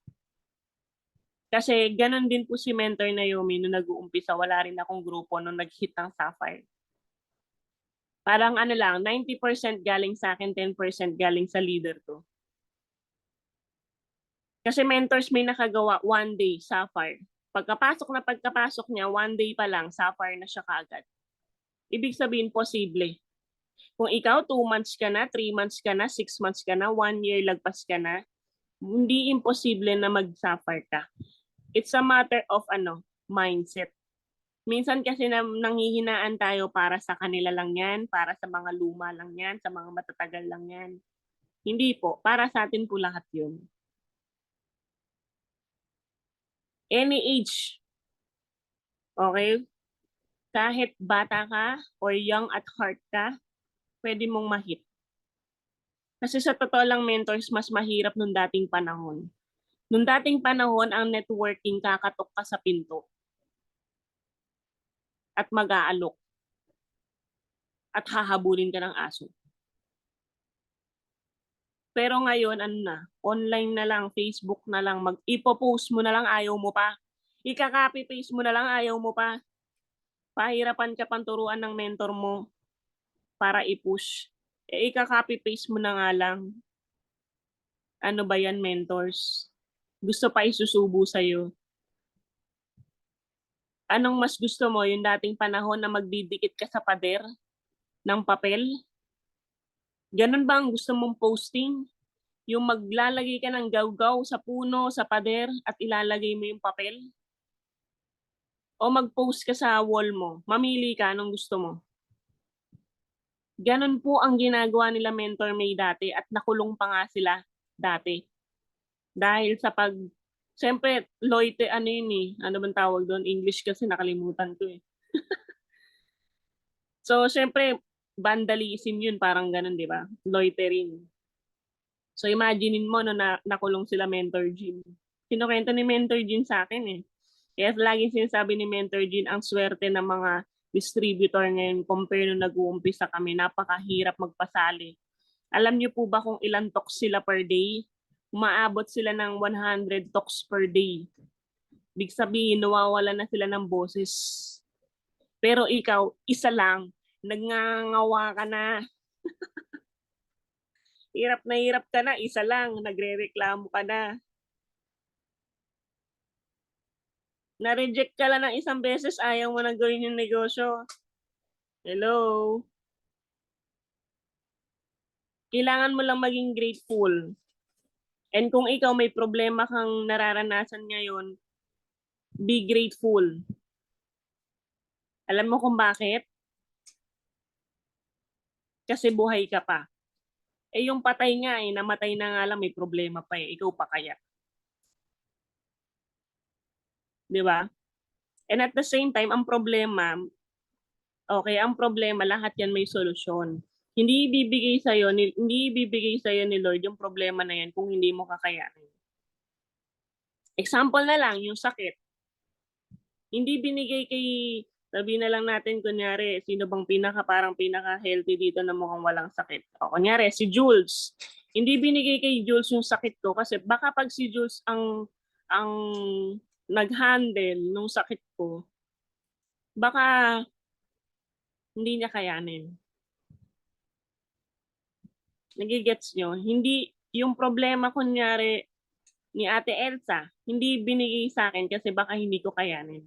S1: Kasi ganun din po si Mentor Naomi nung nag-uumpisa, wala rin akong grupo nung nag-hit ng Sapphire. Parang 90% galing sa akin, 10% galing sa leader ko. Kasi mentors may nakagawa 1 day, Sapphire. Pagkapasok niya, 1 day pa lang, Sapphire na siya kaagad. Ibig sabihin, posible. Kung ikaw 2 months ka na, 3 months ka na, 6 months ka na, 1 year lagpas ka na, hindi imposible na mag-Sapphire ka. It's a matter of mindset. Minsan kasi nanghihinaan tayo para sa kanila lang yan, para sa mga luma lang yan, sa mga matatagal lang yan. Hindi po, para sa atin po lahat yun. Any age, okay? Kahit bata ka or young at heart ka, pwede mong ma-hit. Kasi sa totoo lang, mentors, mas mahirap nung dating panahon. Nung dating panahon, ang networking, kakatok ka sa pinto at mag-aalok at hahabulin ka ng aso. Pero ngayon, online na lang, Facebook na lang, ipopost mo na lang, ayaw mo pa. Ika-copy paste mo na lang, ayaw mo pa. Pahirapan ka pang turuan ng mentor mo para i-push. Ika-copy paste mo na nga lang. Ano ba yan, mentors? Gusto pa isusubo sa'yo. Anong mas gusto mo? Yung dating panahon na magdidikit ka sa pader ng papel? Ganun ba ang gusto mong posting? Yung maglalagay ka ng gawgaw sa puno, sa pader, at ilalagay mo yung papel? O mag-post ka sa wall mo? Mamili ka anong gusto mo. Ganun po ang ginagawa nila Mentor May dati at nakulong pa nga sila dati. Dahil sa siyempre, loite, ano bang tawag doon? English kasi nakalimutan ko eh. So, siyempre, vandalism yun, parang ganun, di ba? Loitering. So, imaginein mo no, nakulong sila Mentor Jean. Kinukwento ni Mentor Jean sa akin eh. Kaya laging sinasabi ni Mentor Jean, ang swerte ng mga distributor ngayon compare nung nag-uumpisa kami, napakahirap magpasali. Alam niyo po ba kung ilang talks sila per day? Umaabot sila ng 100 talks per day. Big sabihin, nawawala na sila ng boses. Pero ikaw, isa lang, nagngangawa ka na. Hirap ka na, isa lang, nagre-reklamo ka na. Na-reject ka lang ng isang beses, ayaw mo na gawin yung negosyo. Hello? Kailangan mo lang maging grateful. And kung ikaw may problema kang nararanasan ngayon, be grateful. Alam mo kung bakit? Kasi buhay ka pa. Eh yung patay nga namatay na nga lang, may problema pa eh. Ikaw pa kaya. Di ba? And at the same time, ang problema, lahat yan may solusyon. Hindi ibibigay sa ni Lord yung problema na yan kung hindi mo kakayanin. Example na lang, yung sakit. Hindi binigay sabi na lang natin, kunyari, sino bang parang pinaka-healthy dito na mukhang walang sakit. O, kunyari, si Jules. Hindi binigay kay Jules yung sakit ko kasi baka pag si Jules ang nag-handle nung sakit ko, baka hindi niya kayanin. Nagigets nyo? Hindi, yung problema kunyari ni Ate Elsa, hindi binigay sa akin kasi baka hindi ko kayanin.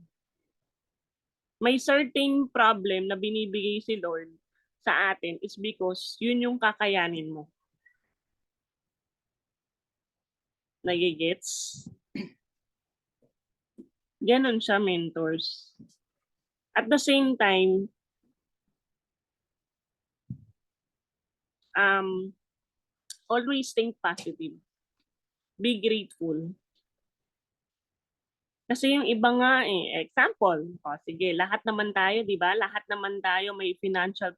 S1: May certain problem na binibigay si Lord sa atin is because yun yung kakayanin mo. Nagigets? Ganon siya, mentors. At the same time, always think positive. Be grateful. Kasi yung iba nga example, sige, lahat naman tayo, di ba? Lahat naman tayo may financial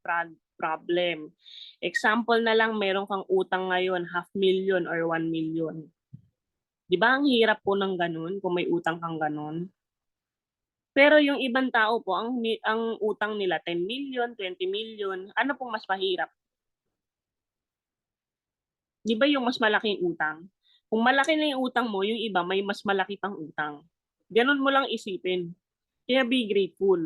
S1: problem. Example na lang, meron kang utang ngayon, 500,000 or 1,000,000. Di ba ang hirap po ng ganun kung may utang kang ganun? Pero yung ibang tao po, ang utang nila 10 million, 20 million, ano pong mas mahirap? Di ba yung mas malaking utang? Kung malaki na yung utang mo, yung iba may mas malaki pang utang. Ganun mo lang isipin. Kaya be grateful.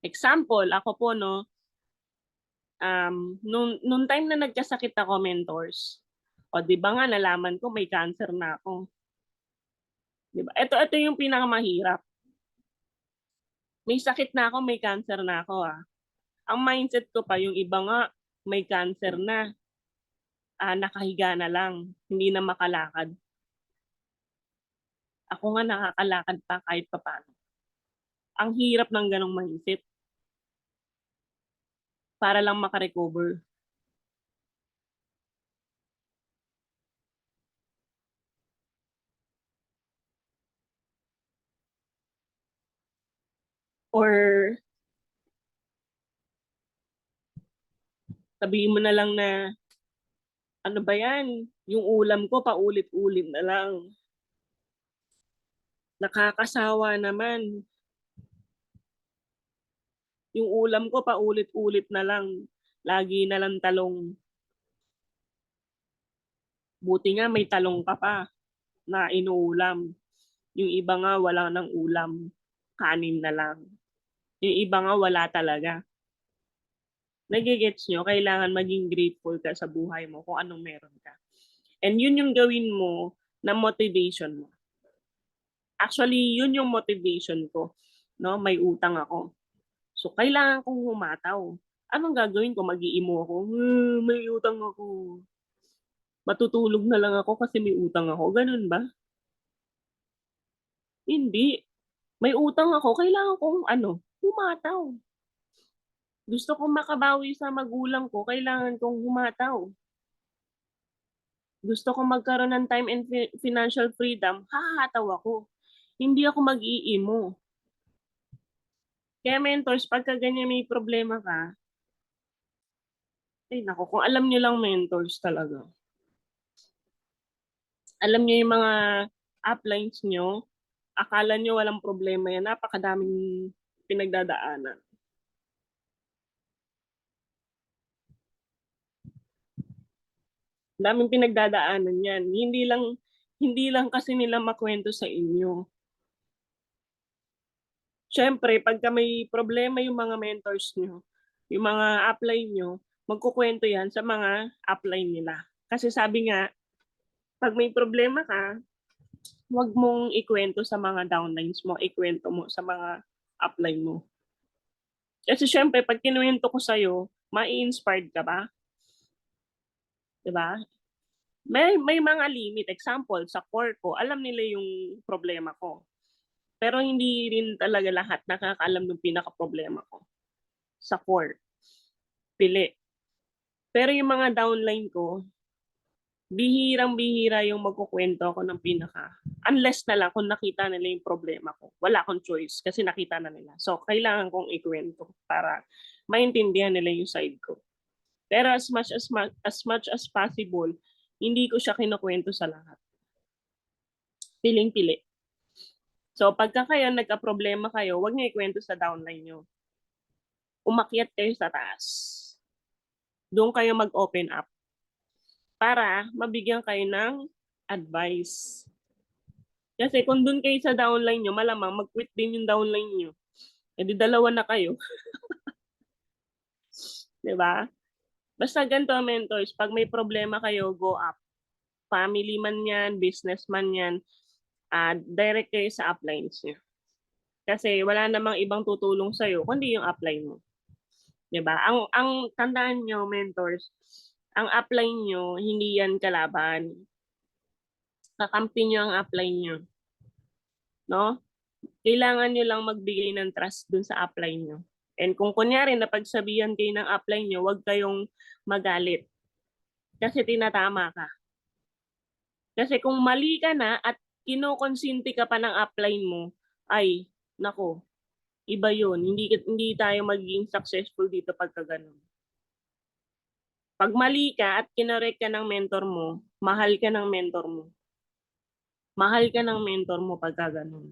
S1: Example, ako po, no, nung time na nagkasakit ako, mentors, o di ba nga nalaman ko may cancer na ako. Di ba? Ito yung pinakamahirap. May sakit na ako, may cancer na ako. Ang mindset ko pa, yung iba nga may cancer na, nakahiga na lang, hindi na makalakad. Ako nga nakakalakad pa kahit papaano. Ang hirap ng ganong mindset para lang makarecover. Or sabihin mo na lang na, ano ba yan? Yung ulam ko paulit-ulit na lang. Nakakasawa naman. Yung ulam ko paulit-ulit na lang. Lagi na lang talong. Buti nga may talong ka pa na inuulam. Yung iba nga wala ng ulam. Kanin na lang. Yung iba nga wala talaga. Nagigets nyo, kailangan maging grateful ka sa buhay mo kung anong meron ka. And yun yung gawin mo na motivation mo. Actually, yun yung motivation ko. No? May utang ako. So, kailangan kong humataw. Anong gagawin ko? Mag-iimo ako. May utang ako. Matutulog na lang ako kasi may utang ako. Ganun ba? Hindi. May utang ako. Kailangan kong humataw. Gusto kong makabawi sa magulang ko. Kailangan kong humataw. Gusto kong magkaroon ng time and financial freedom. Hahataw ako. Hindi ako mag-iimo. Kaya mentors, pagka ganyan may problema ka, ay nako, kung alam nyo lang mentors talaga. Alam nyo yung mga uplines nyo, akala nyo walang problema yan, napakadaming pinagdadaanan. Daming pinagdadaanan yan. Hindi lang kasi nila makwento sa inyo. Siyempre, pagka may problema yung mga mentors nyo, yung mga upline nyo, magkukwento yan sa mga upline nila. Kasi sabi nga, pag may problema ka, huwag mong ikwento sa mga downlines mo, ikwento mo sa mga upline mo. Kasi syempre, pag kinuwento ko sa'yo, ma-inspired ka ba? Diba? May mga limit. Example, sa core ko, alam nila yung problema ko. Pero hindi rin talaga lahat nakakaalam ng pinaka-problema ko. Sa core. Pili. Pero yung mga downline ko, bihirang-bihira yung magkukwento ako ng pinaka. Unless na lang kung nakita nila yung problema ko. Wala akong choice kasi nakita na nila. So, kailangan kong ikwento para maintindihan nila yung side ko. Pero as much as possible, hindi ko siya kinukwento sa lahat. Piling-pili. So, pagka kayo nagka-problema kayo, huwag niyo ikwento sa downline nyo. Umakyat kayo sa taas. Doon kayo mag-open up para mabigyan kayo ng advice. Kasi kung doon kayo sa downline nyo, malamang mag-quit din yung downline nyo. E di dalawa na kayo. Diba? Basta ganito, mentors, pag may problema kayo, go up. Family man yan, business man yan, direct kayo sa uplines nyo. Kasi wala namang ibang tutulong sa'yo, kundi yung upline mo. Diba? Ang tandaan nyo, mentors, ang upline nyo, hindi yan kalaban. kakampi nyo ang apply nyo. No? Kailangan nyo lang magbigay ng trust dun sa apply nyo. And kung kunyari napagsabihan kayo ng apply nyo, huwag kayong magalit. Kasi tinatama ka. Kasi kung mali ka na at kinokonsente ka pa ng apply mo, ay, nako, iba yun. Hindi tayo magiging successful dito pagka ganun. Pag mali ka at kinorek ka ng mentor mo, mahal ka ng mentor mo. Mahal ka ng mentor mo pagka ganun.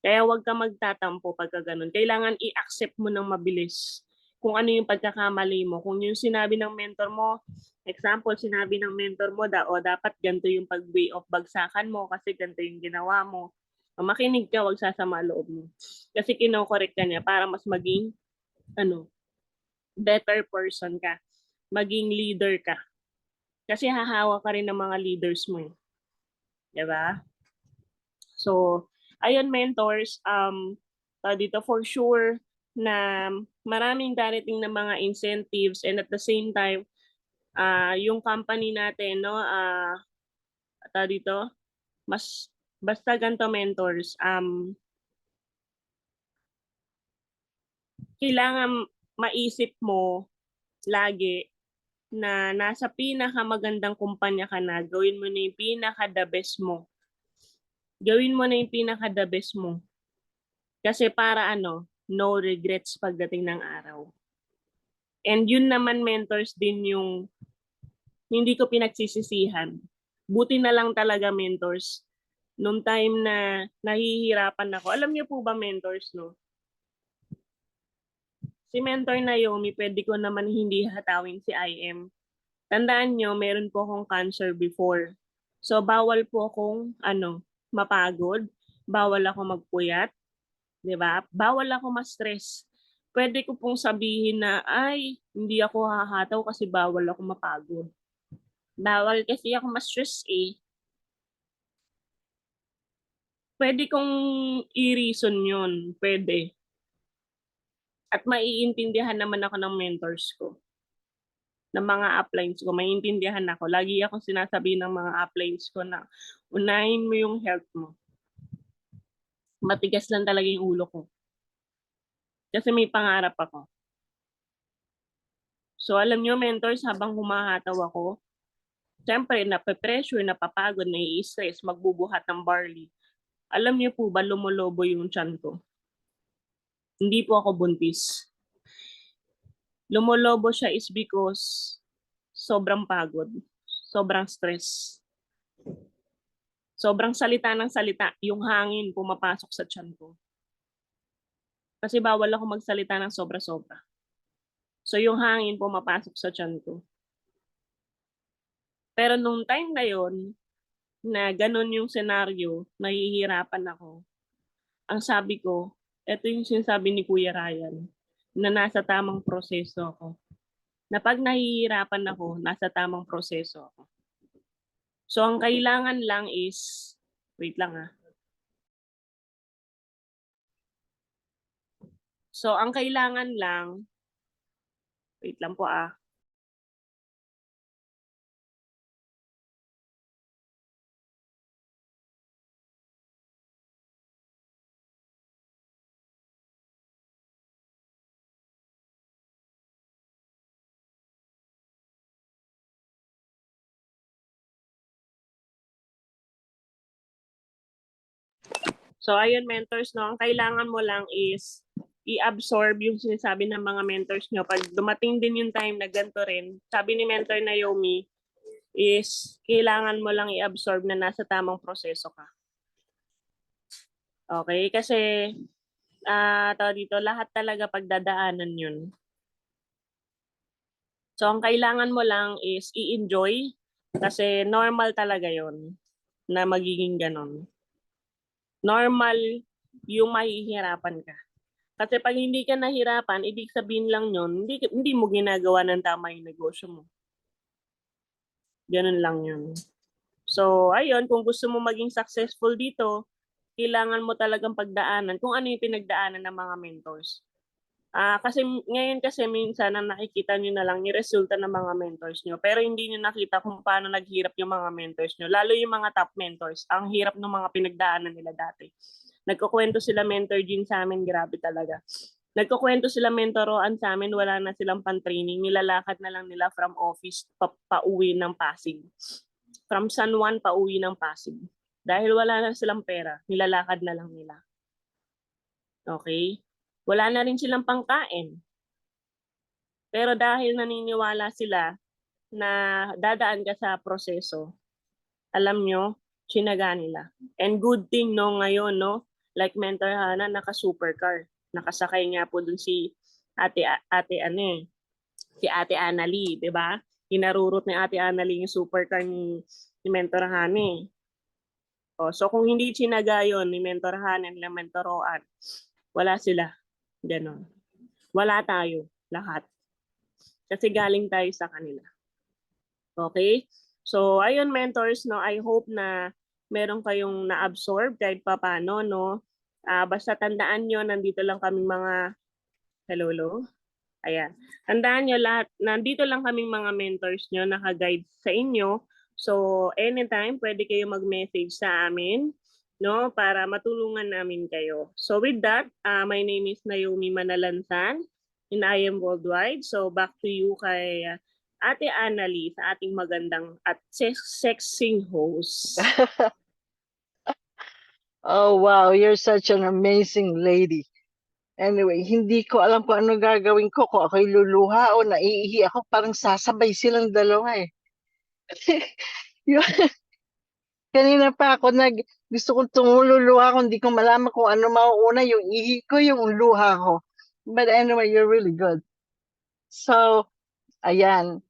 S1: Kaya huwag ka magtatampo pagka ganun. Kailangan i-accept mo ng mabilis kung ano yung pagkakamali mo. Kung yung sinabi ng mentor mo, example, sinabi ng mentor mo, dapat ganito yung pag-way of bagsakan mo kasi ganito yung ginawa mo. Makinig ka, huwag sasama loob mo. Kasi kinokorek ka niya para mas maging better person ka. Maging leader ka. Kasi hahawa ka rin ng mga leaders mo. Diba? So, ayun mentors, dito for sure na maraming darating na mga incentives and at the same time, yung company natin, no, dito, basta ganito mentors, kailangan maisip mo lagi na nasa pinakamagandang kumpanya ka na, gawin mo na yung pinaka-the best mo. Gawin mo na yung pinaka-the best mo. Kasi para no regrets pagdating ng araw. And yun naman mentors din yung hindi ko pinagsisisihan. Buti na lang talaga mentors. Nung time na nahihirapan ako. Alam niyo po ba mentors, no? Si mentor Naomi, pwede ko naman hindi hatawin si IM. Tandaan nyo, meron po akong cancer before. So, bawal po akong, mapagod. Bawal ako magpuyat. Diba? Bawal ako ma-stress. Pwede ko pong sabihin na, ay, hindi ako hahataw kasi bawal ako mapagod. Bawal kasi ako ma-stress eh. Pwede kong i-reason yun. Pwede. At maiintindihan naman ako ng mentors ko. Ng mga uplines ko. Maiintindihan ako. Lagi akong sinasabi ng mga uplines ko na unahin mo yung health mo. Matigas lang talaga yung ulo ko. Kasi may pangarap ako. So alam nyo mentors, habang humahataw ako, siyempre nape-pressure, napapagod, nai-stress, magbubuhat ng barley. Alam niyo po ba lumolobo yung tiyan ko? Hindi po ako buntis. Lumolobo siya is because sobrang pagod, sobrang stress. Sobrang salita ng salita, yung hangin pumapasok sa tiyan ko. Kasi bawal ako magsalita ng sobra-sobra. So yung hangin pumapasok sa tiyan ko. Pero nung time na yon, na ganun yung senaryo, nahihirapan ako. Ang sabi ko, ito yung sinasabi ni Kuya Ryan, na nasa tamang proseso ako. Na pag nahihirapan ako, nasa tamang proseso ako. So ang kailangan lang is, wait lang ah. So ang kailangan lang, wait lang po ah. So ayun mentors, no, ang kailangan mo lang is i-absorb yung sinasabi ng mga mentors nyo. Pag dumating din yung time na ganito rin, sabi ni mentor Naomi, is kailangan mo lang i-absorb na nasa tamang proseso ka. Okay? Kasi dito, lahat talaga pagdadaanan yun. So ang kailangan mo lang is i-enjoy kasi normal talaga yon na magiging ganon. Normal yung mahihirapan ka. Kasi pag hindi ka nahirapan, ibig sabihin lang yun, hindi mo ginagawa ng tama yung negosyo mo. Ganun lang yun. So, ayun, kung gusto mo maging successful dito, kailangan mo talagang pagdaanan kung ano yung pinagdaanan ng mga mentors. Kasi ngayon kasi minsan ang nakikita niyo na lang yung resulta ng mga mentors niyo, pero hindi niyo nakita kung paano naghirap yung mga mentors niyo, lalo yung mga top mentors, ang hirap ng mga pinagdaanan nila dati. Nagkukuwento sila Mentor Jean sa'min, grabe talaga. Nagkukuwento sila mentoruan sa'min, wala na silang pang-training, nilalakad na lang nila from office pauwi ng Pasig. From San Juan pauwi ng Pasig. Dahil wala na silang pera, nilalakad na lang nila. Okay? Wala na rin silang pangkain. Pero dahil naniniwala sila na dadaan ka sa proseso, alam nyo, chinaga nila. And good thing no ngayon, no? Like Mentor Hana, naka-supercar. Nakasakay nga po dun si ate ano eh, si Ate Annalie, 'di ba? Hinarurot ni Ate Annalie yung supercar ni Mentor Hana eh. So kung hindi chinaga yon ni Mentor Hana nila Mentoroan, wala sila. Ganon. Wala tayo, lahat. Kasi galing tayo sa kanila. Okay? So, ayun mentors, no, I hope na meron kayong na-absorb kahit papaano, no? Basta tandaan nyo, nandito lang kaming mga, hello. Ayan. Tandaan nyo lahat, nandito lang kaming mga mentors nyo, naka-guide sa inyo. So, anytime, pwede kayo mag-message sa amin, no, para matulungan namin kayo. So, with that, my name is Naomi Manalansan, and I am worldwide. So, back to you kay Ate Annalie sa ating magandang at sexing host.
S2: Oh, wow, you're such an amazing lady. Anyway, hindi ko alam kung ano gagawin ko. Kung ako'y luluha o naiihi ako, parang sasabay silang dalawa eh. Kanina pa ako gusto kong tumululuha kung hindi ko malaman kung ano mauuna, yung ihi ko, yung luha ko. But anyway, you're really good. So, ayan.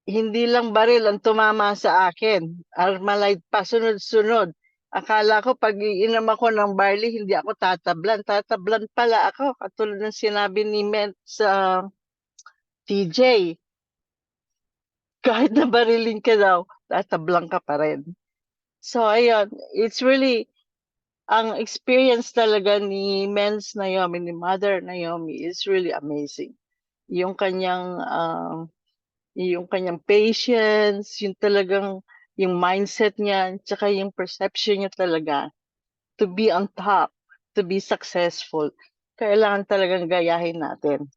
S2: Hindi lang baril ang tumama sa akin. Armalite pa, sunod-sunod. Akala ko pag iinom ako ng barley, hindi ako tatablan. Tatablan pala ako. Katulad ng sinabi ni Ment sa TJ. Kahit na barilin ka daw, tatablan ka pa rin. So, ayun. It's really, ang experience talaga ni Men's Naomi, ni Mother Naomi is really amazing. Yung kanyang patience, yung talagang yung mindset niya, tsaka yung perception niya talaga to be on top, to be successful. Kailangan talagang gayahin natin.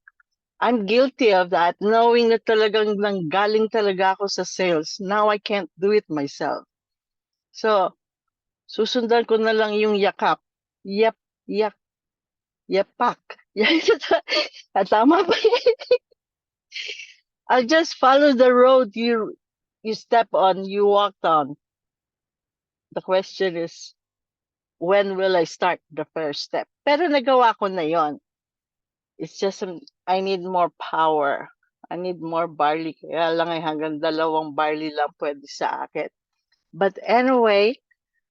S2: I'm guilty of that, knowing na talagang nanggaling talaga ako sa sales. Now I can't do it myself. So, susundan ko na lang yung yakap. Yap, yapak. Tama ba? I'll just follow the road you step on, you walked on. The question is, when will I start the first step? Pero nagawa ko na yon. It's just, I need more power. I need more barley. Kaya lang ay hanggang 2 barley lang pwede sa akin. But anyway,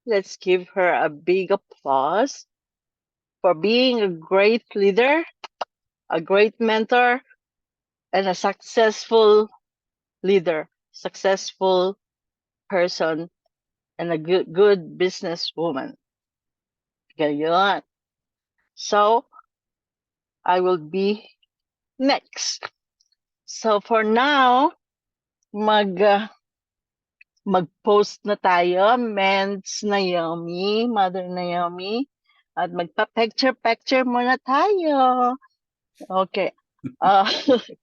S2: let's give her a big applause for being a great leader, a great mentor, and a successful leader, successful person, and a good businesswoman. Gayon. So, I will be next. So for now, mag-post na tayo, Men's Naomi, Mother Naomi, at magpa-picture muna tayo. Okay.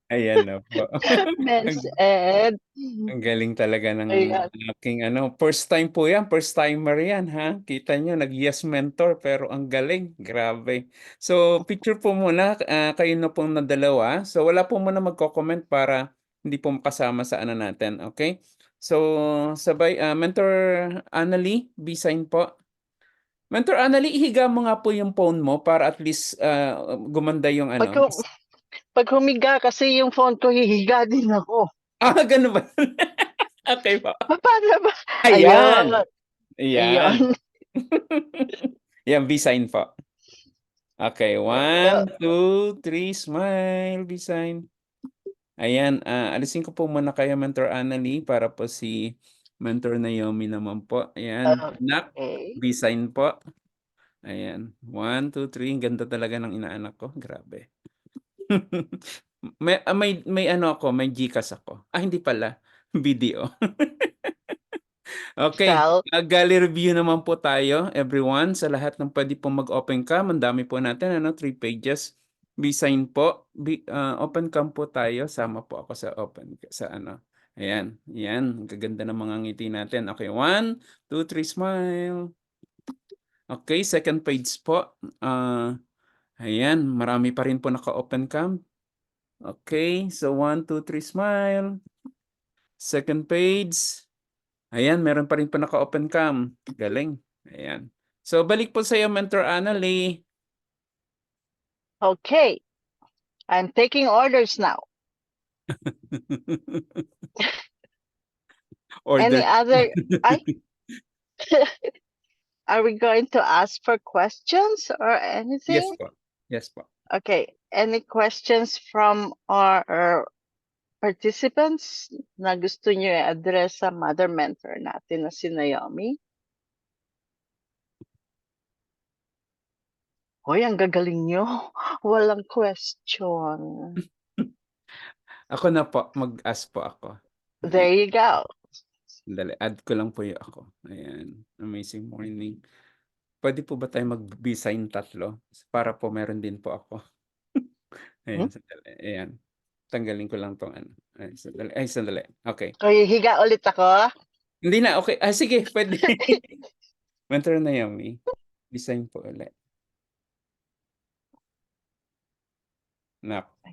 S3: Ayan na po.
S2: Men's Ed.
S3: Ang galing talaga ng
S2: Ayan.
S3: aking first time po yan, first timer yan ha. Kita nyo, nag-yes mentor pero ang galing, grabe. So picture po muna, kayo na pong na dalawa. So wala po muna magko-comment para hindi po makasama sa ano natin, okay? So sabay, Mentor Annalie, B-sign po. Mentor Annalie, ihiga mo nga po yung phone mo para at least gumanda yung
S2: Pag humiga kasi yung phone ko, hihiga din ako.
S3: Ganun ba? Okay po.
S2: Paano ba?
S3: Ayan.
S2: Ayan.
S3: Yan, B-sign po. Okay, 1, 2, 3, smile, B-sign. Ayan, alisin ko po muna kayo, Mentor Annalie, para po si Mentor Naomi naman po. Ayan, anak, B-sign po. Ayan, 1, 2, 3, ganda talaga ng inaanak ko, grabe. May ano ako, may GCash ako. Hindi pala, video. Okay,
S2: Shall
S3: galley review naman po tayo, everyone, sa lahat ng pwede pong mag-open cam. Ang dami po natin, 3 pages. Be-sign po. Open cam po tayo. Sama po ako sa Ayan, yan. Ang gaganda ng mga ngiti natin. Okay, 1, 2, 3, smile. Okay, second page po. Ayan, marami pa rin po naka-open cam. Okay, so 1, 2, 3, smile. Second page. Ayan, meron pa rin po naka-open cam. Galing. Ayan. So, balik po sa iyo, Mentor Annalie.
S2: okay. I'm taking orders now.
S3: Order.
S2: Any other? Are we going to ask for questions or anything?
S3: Yes po. Yes po.
S2: Okay. Any questions from our participants na gusto nyo i-address sa mother mentor natin na si Naomi? Hoy, ang gagaling nyo. Walang question.
S3: Ako na po. Mag-ask po ako.
S2: There you go.
S3: Dali. Add ko lang po yung ako. Ayan. Amazing morning. Pwede po ba tayo mag-design 3? Para po meron din po ako. Ayan. Sandali. Ayan. Tanggalin ko lang tong ano. Sandali. Okay.
S2: Okay, higa ulit ako.
S3: Hindi na. Okay. Sige. Pwede. Mentor Naomi. Design po ulit.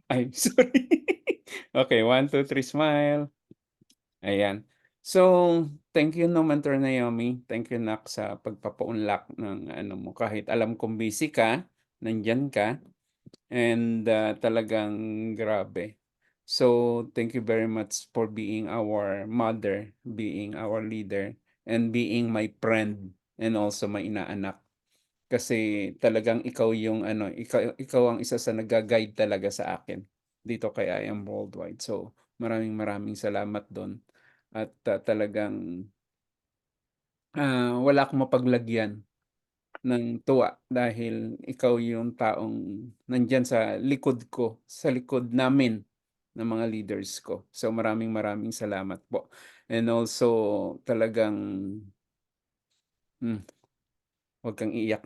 S3: Ay, sorry. Okay, 1, 2, 3, smile. Ayan. So, thank you no, Mentor Naomi. Thank you, Nak, sa pagpapaunlak ng ano mo. Kahit alam kong busy ka, nandyan ka. And talagang grabe. So, thank you very much for being our mother, being our leader, and being my friend, and also my inaanak. Kasi talagang ikaw yung ikaw ang isa sa nagga-guide talaga sa akin dito kay I Am Worldwide. So, maraming salamat doon. At talagang wala akong mapaglagyan ng tuwa dahil ikaw yung taong nandyan sa likod ko, sa likod namin ng mga leaders ko. So, maraming salamat po. And also, talagang huwag kang iiyak.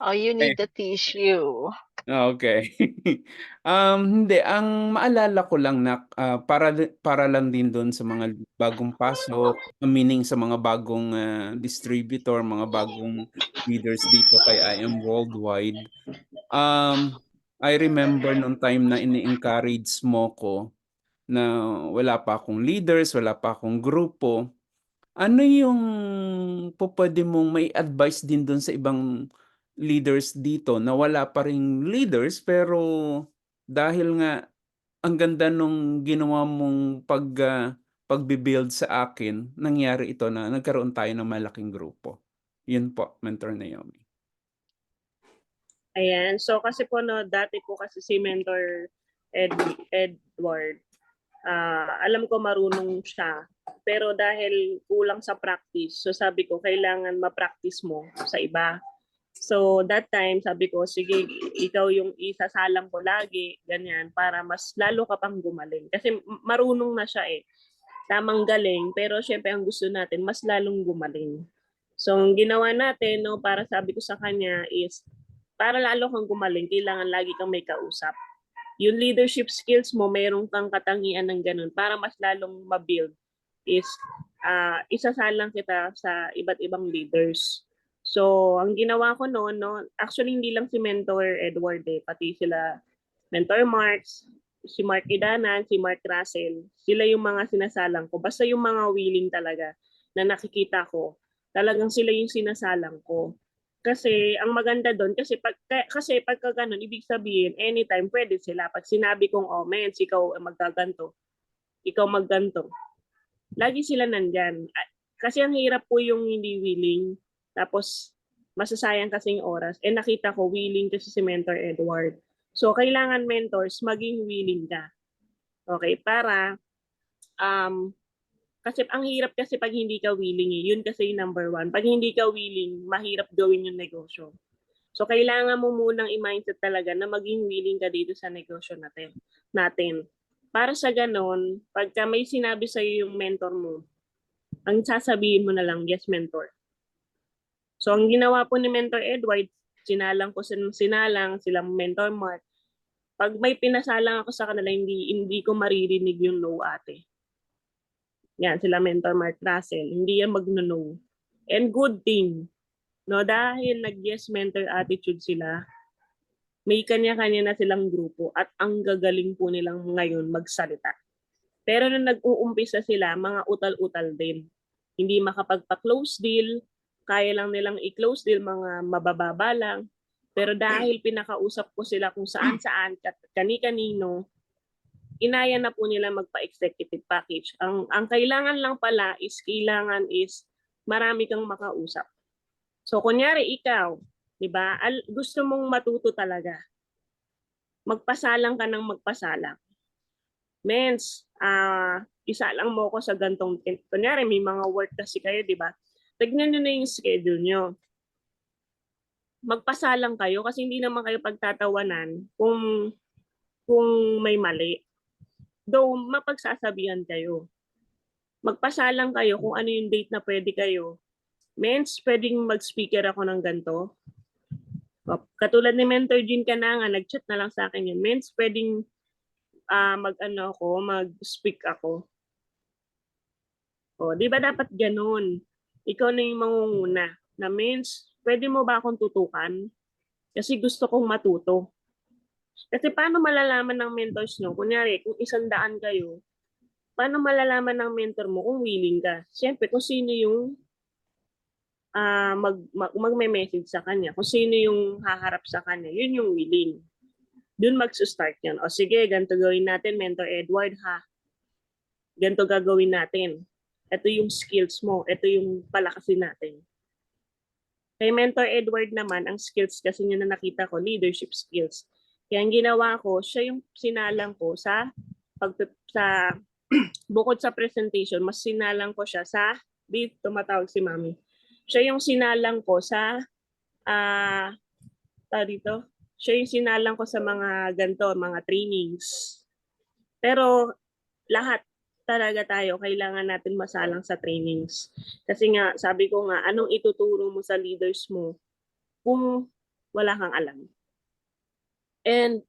S2: Oh, you need the tissue.
S3: Okay. Hindi, ang maalala ko lang na para lang din doon sa mga bagong pasok, meaning sa mga bagong distributor, mga bagong leaders dito kay I Am Worldwide. I remember nung time na ini-encourage mo ko na wala pa akong leaders, wala pa akong grupo. Ano yung pupuwede mong mai-advice din dun sa ibang leaders dito na wala pa ring leaders, pero dahil nga ang ganda nung ginawa mong pagbi-build sa akin, nangyari ito na nagkaroon tayo ng malaking grupo. Yun po, Mentor Naomi.
S1: Ayan. So kasi po dati po kasi si Mentor Edward, alam ko marunong siya. Pero dahil kulang sa practice, so sabi ko kailangan ma-practice mo sa iba. So that time sabi ko sige, ikaw yung isasalang ko lagi, ganyan, para mas lalo ka pang gumaling. Kasi marunong na siya eh. Tamang galing, pero syempre ang gusto natin mas lalong gumaling. So ang ginawa natin para sabi ko sa kanya is para lalo kang gumaling, kailangan lagi kang may kausap. Yung leadership skills mo, mayroong kang katangian ng ganun para mas lalong ma-build is isasalang kita sa iba't ibang leaders. So, ang ginawa ko noon, actually hindi lang si Mentor Edward pati sila Mentor Marks, si Mark Idanan, si Mark Russell, sila yung mga sinasalang ko. Basta yung mga willing talaga na nakikita ko, talagang sila yung sinasalang ko. Kasi ang maganda doon kasi pagka ganun ibig sabihin anytime pwede sila pag sinabi kong men ikaw maggaganto, ikaw magganto, lagi sila nandyan. Kasi ang hirap po yung hindi willing tapos masasayang kasing oras nakita ko willing kasi si Mentor Edward. So kailangan mentors maging willing ka, okay, para kasi ang hirap kasi pag hindi ka willing yun kasi yung number 1. Pag hindi ka willing, mahirap gawin yung negosyo. So, kailangan mo munang i-mindset talaga na maging willing ka dito sa negosyo natin. Para sa ganon, pagka may sinabi sa'yo yung mentor mo, ang sasabihin mo na lang, yes, mentor. So, ang ginawa po ni Mentor Edward, sinalang silang Mentor Mark. Pag may pinasalang ako sa kanila, hindi ko maririnig yung no, ate. Yan, sila Mentor Mark Russell. Hindi yan mag-no. And good thing, no, dahil nag-yes mentor attitude sila, may kanya-kanya na silang grupo at ang gagaling po nilang ngayon magsalita. Pero nung nag-uumpisa sila, mga utal-utal din. Hindi makapagpa-close deal, kaya lang nilang i-close deal, mga mabababa lang. Pero dahil pinakausap ko sila kung saan-saan, kani-kanino, inaya na po nila magpa-executive package. Ang kailangan lang pala is marami kang makausap. So kunyari ikaw, 'di ba? Gusto mong matuto talaga. Magpasalang ka ng magpasalang. Mens, isalang mo ako sa gantong, kunyari may mga work kasi kayo, 'di ba? Tignan niyo na yung schedule niyo. Magpasalang kayo kasi hindi naman kayo pagtatawanan kung may mali. Though mapagsasabihan kayo. Magpasalang kayo kung ano yung date na pwede kayo. Mens, pwedeng mag-speaker ako ng ganito. Katulad ni Mentor Jean Cananga, nag-chat na lang sa akin yun. Mens, pwedeng mag-speak ako. O, di ba dapat ganun? Ikaw na yung mangunguna. Na mens, pwede mo ba akong tutukan? Kasi gusto kong matuto. Kasi paano malalaman ng mentors nyo? Kunyari, kung 100 kayo, paano malalaman ng mentor mo kung willing ka? Siyempre, kung sino yung magme-message sa kanya. Kung sino yung haharap sa kanya, yun yung willing. Doon mag-start yan. O sige, ganito gawin natin, Mentor Edward, ha? Ganito gagawin natin. Ito yung skills mo. Ito yung palakasin natin. Kay Mentor Edward naman, ang skills kasi niya na nakita ko, leadership skills. Kaya ang ginawa ko, siya yung sinalang ko sa bukod sa presentation, mas sinalang ko siya sa, tumatawag si Mami. Siya yung sinalang ko sa siya yung sinalang ko sa mga ganito, mga trainings. Pero lahat talaga tayo, kailangan natin masalang sa trainings. Kasi nga, sabi ko nga, anong ituturo mo sa leaders mo kung wala kang alam? And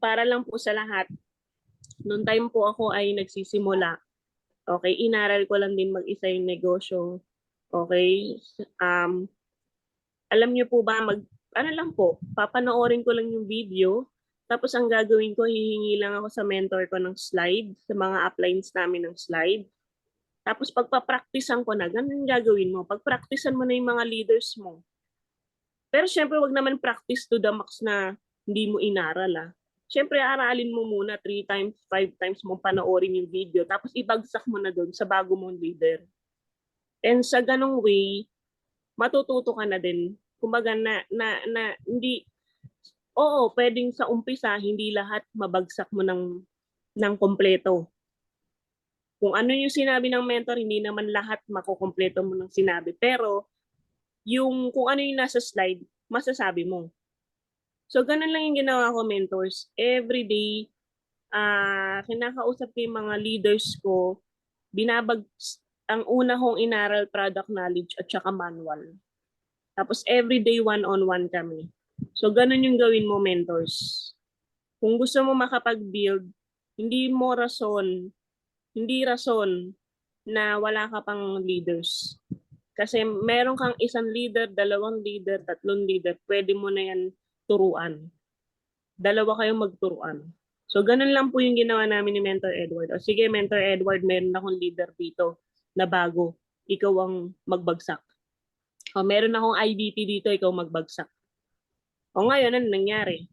S1: para lang po sa lahat, noong time po ako ay nagsisimula, okay, inaral ko lang din mag-isa yung negosyo. Okay, alam niyo po ba, papanoorin ko lang yung video, tapos ang gagawin ko, hihingi lang ako sa mentor ko ng slide, sa mga uplines namin ng slide. Tapos pagpa-practicean ko na, ganun yung gagawin mo. Pag-practicean mo na yung mga leaders mo. Pero syempre, wag naman practice to the max na hindi mo inaral. Syempre, aralin mo muna 3 times, 5 times mo panoorin yung video, tapos ibagsak mo na doon sa bago mong leader. And sa ganong way, matututo ka na din. Kumbaga hindi, oo, pwedeng sa umpisa, hindi lahat mabagsak mo ng kompleto. Kung ano yung sinabi ng mentor, hindi naman lahat makukompleto mo ng sinabi. Pero, kung ano yung nasa slide, masasabi mo. So, ganun lang yung ginawa ko, mentors. Every day, kinakausap ko yung mga leaders ko, ang una kong inaral, product knowledge at saka manual. Tapos everyday one-on-one kami. So ganun yung gawin mo, mentors. Kung gusto mo makapag-build, hindi rason na wala ka pang leaders. Kasi meron kang 1 leader, 2 leader, 3 leader, pwede mo na yan turuan. 2 kayong magturuan. So ganun lang po yung ginawa namin ni Mentor Edward. O sige, Mentor Edward, meron akong leader dito na bago. Ikaw ang magbagsak. O meron akong IDT dito, ikaw magbagsak. O ngayon, ano nangyari?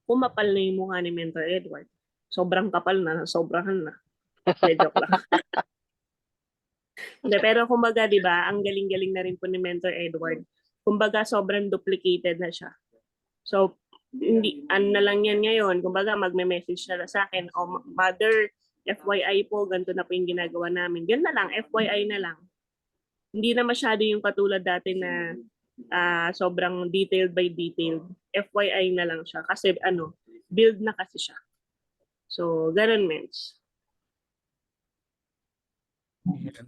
S1: Kumapal na yung mukha ni Mentor Edward. Sobrang kapal na, sobrahan na. Joke lang. Pero kumbaga, di ba, ang galing-galing na rin po ni Mentor Edward. Kumbaga, sobrang duplicated na siya. So, na lang yan ngayon. Kumbaga, magme-message na sa akin, o mother, FYI po, ganito na po yung ginagawa namin. Yan na lang, FYI na lang. Hindi na masyado yung katulad dati na sobrang detailed by detailed. FYI na lang siya kasi build na kasi siya. So, ganun, Mens.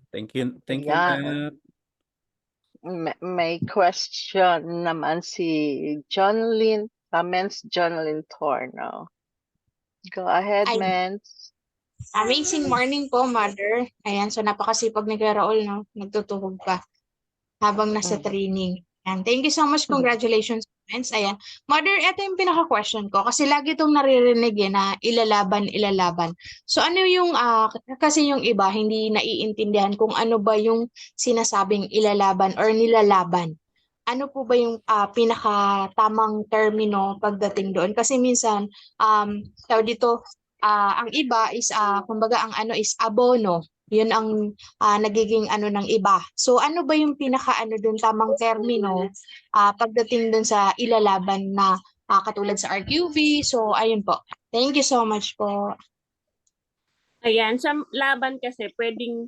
S3: Thank you. Thank you,
S2: Ayan.
S3: Nat.
S2: May question naman si Jonlyn, Mens Jonlyn Torno. Go ahead,
S4: Ay.
S2: Mens.
S4: Amazing morning po, Mother. Ayan, so napakasipag ni Kuya Raul, no? Nagtutuhog pa habang nasa
S2: Mhm.
S4: training. And thank you so much. Congratulations, friends. Ayan. Mother, ito yung pinaka-question ko. Kasi lagi itong naririnig na ilalaban, ilalaban. So ano yung, kasi yung iba hindi naiintindihan kung ano ba yung sinasabing ilalaban or nilalaban. Ano po ba yung pinaka-tamang termino pagdating doon? Kasi minsan, tawag dito, ang iba is, kumbaga ang ano is abono. Yun ang nagiging ano ng iba. So ano ba yung pinaka-ano dun, tamang termino pagdating dun sa ilalaban na katulad sa RQV? So ayun po. Thank you so much po.
S1: Ayan, sa laban kasi pwedeng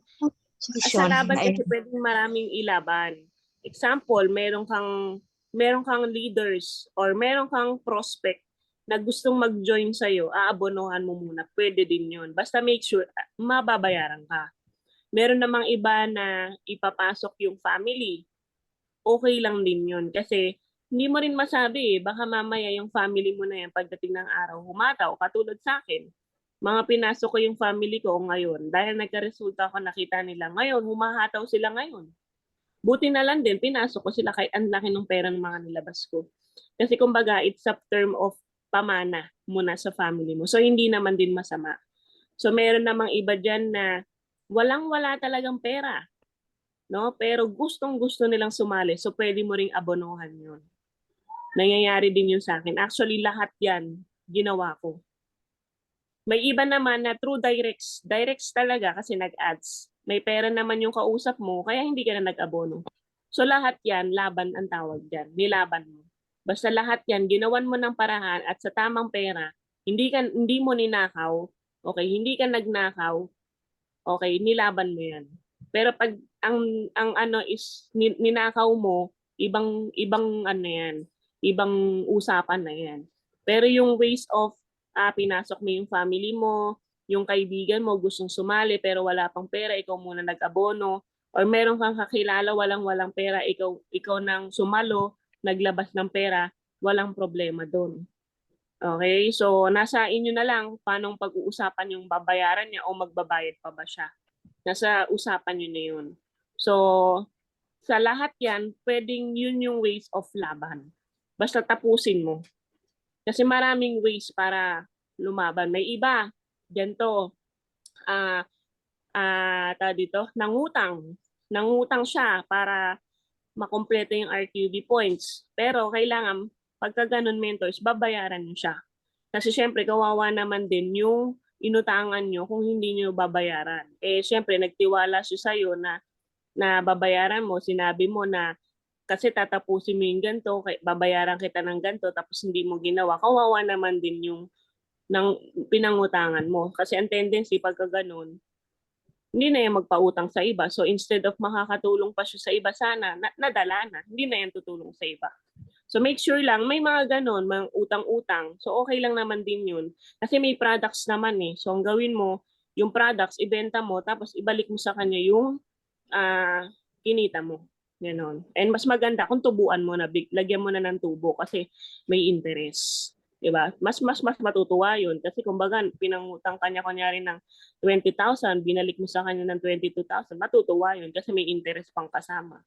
S1: sa laban
S4: Ayun.
S1: kasi pwedeng maraming ilaban. Example, meron kang leaders or meron kang prospect na gustong mag-join sa'yo, aabonohan mo muna. Pwede din yun. Basta make sure mababayaran ka. Meron namang iba na ipapasok yung family. Okay lang din yun. Kasi hindi mo rin masabi baka mamaya yung family mo na yan pagdating ng araw humataw. Katulad sa akin, mga pinasok ko yung family ko ngayon. Dahil nagka-resulta ako, nakita nila ngayon, humahataw sila ngayon. Buti na lang din, pinasok ko sila kahit ang laki ng pera ng mga nilabas ko. Kasi kumbaga, it's a term of pamana muna sa family mo. So, hindi naman din masama. So, meron namang iba dyan na walang-wala talagang pera. No? Pero gustong-gusto nilang sumali. So, pwede mo ring abonohan yun. Nangyayari din yun sa akin. Actually, lahat yan ginawa ko. May iba naman na through directs. Directs talaga kasi nag-ads. May pera naman yung kausap mo, kaya hindi ka na nag-abono. So lahat yan, laban ang tawag dyan. Nilaban mo. Basta lahat yan, ginawan mo ng parahan at sa tamang pera, hindi mo ninakaw, okay, hindi ka nagnakaw, okay, nilaban mo yan. Pero pag ang ano is ninakaw mo, ibang ano yan, ibang usapan na yan. Pero yung ways of pinasok mo yung family mo, yung kaibigan mo gustong sumali pero wala pang pera, ikaw muna nag-abono, or meron kang kakilala walang pera, ikaw nang sumalo, naglabas ng pera, walang problema doon. Okay? So, nasa inyo na lang paanong pag-uusapan yung babayaran niya o magbabayad pa ba siya. Nasa usapan nyo na yun. So, sa lahat yan, pwedeng yun yung ways of laban. Basta tapusin mo. Kasi maraming ways para lumaban. May iba, ganito, dito, nangutang siya para makompleto yung RQB points. Pero kailangan, pagka ganun mentors, babayaran nyo siya. Kasi syempre, kawawa naman din yung inutangan nyo kung hindi nyo babayaran. Eh, syempre, nagtiwala siya sa'yo na babayaran mo, sinabi mo na kasi tatapusin mo yung ganito, babayaran kita ng ganito, tapos hindi mo ginawa. Kawawa naman din yung pinangutangan mo. Kasi ang tendency pagka ganun, hindi na yan magpautang sa iba. So instead of makakatulong pa siya sa iba, sana nadala na. Hindi na yan tutulong sa iba. So make sure lang, may mga ganon, mga utang-utang. So okay lang naman din yun. Kasi may products naman eh. So ang gawin mo, yung products, ibenta mo, tapos ibalik mo sa kanya yung kinita mo. Ganon. And mas maganda kung tubuan mo na, lagyan mo na ng tubo kasi may interest. Diba? Mas matutuwa yun. Kasi kumbaga, pinangutang kanya kunyari ng 20,000, binalik mo sa kanya ng 22,000, matutuwa yun kasi may interest pang kasama.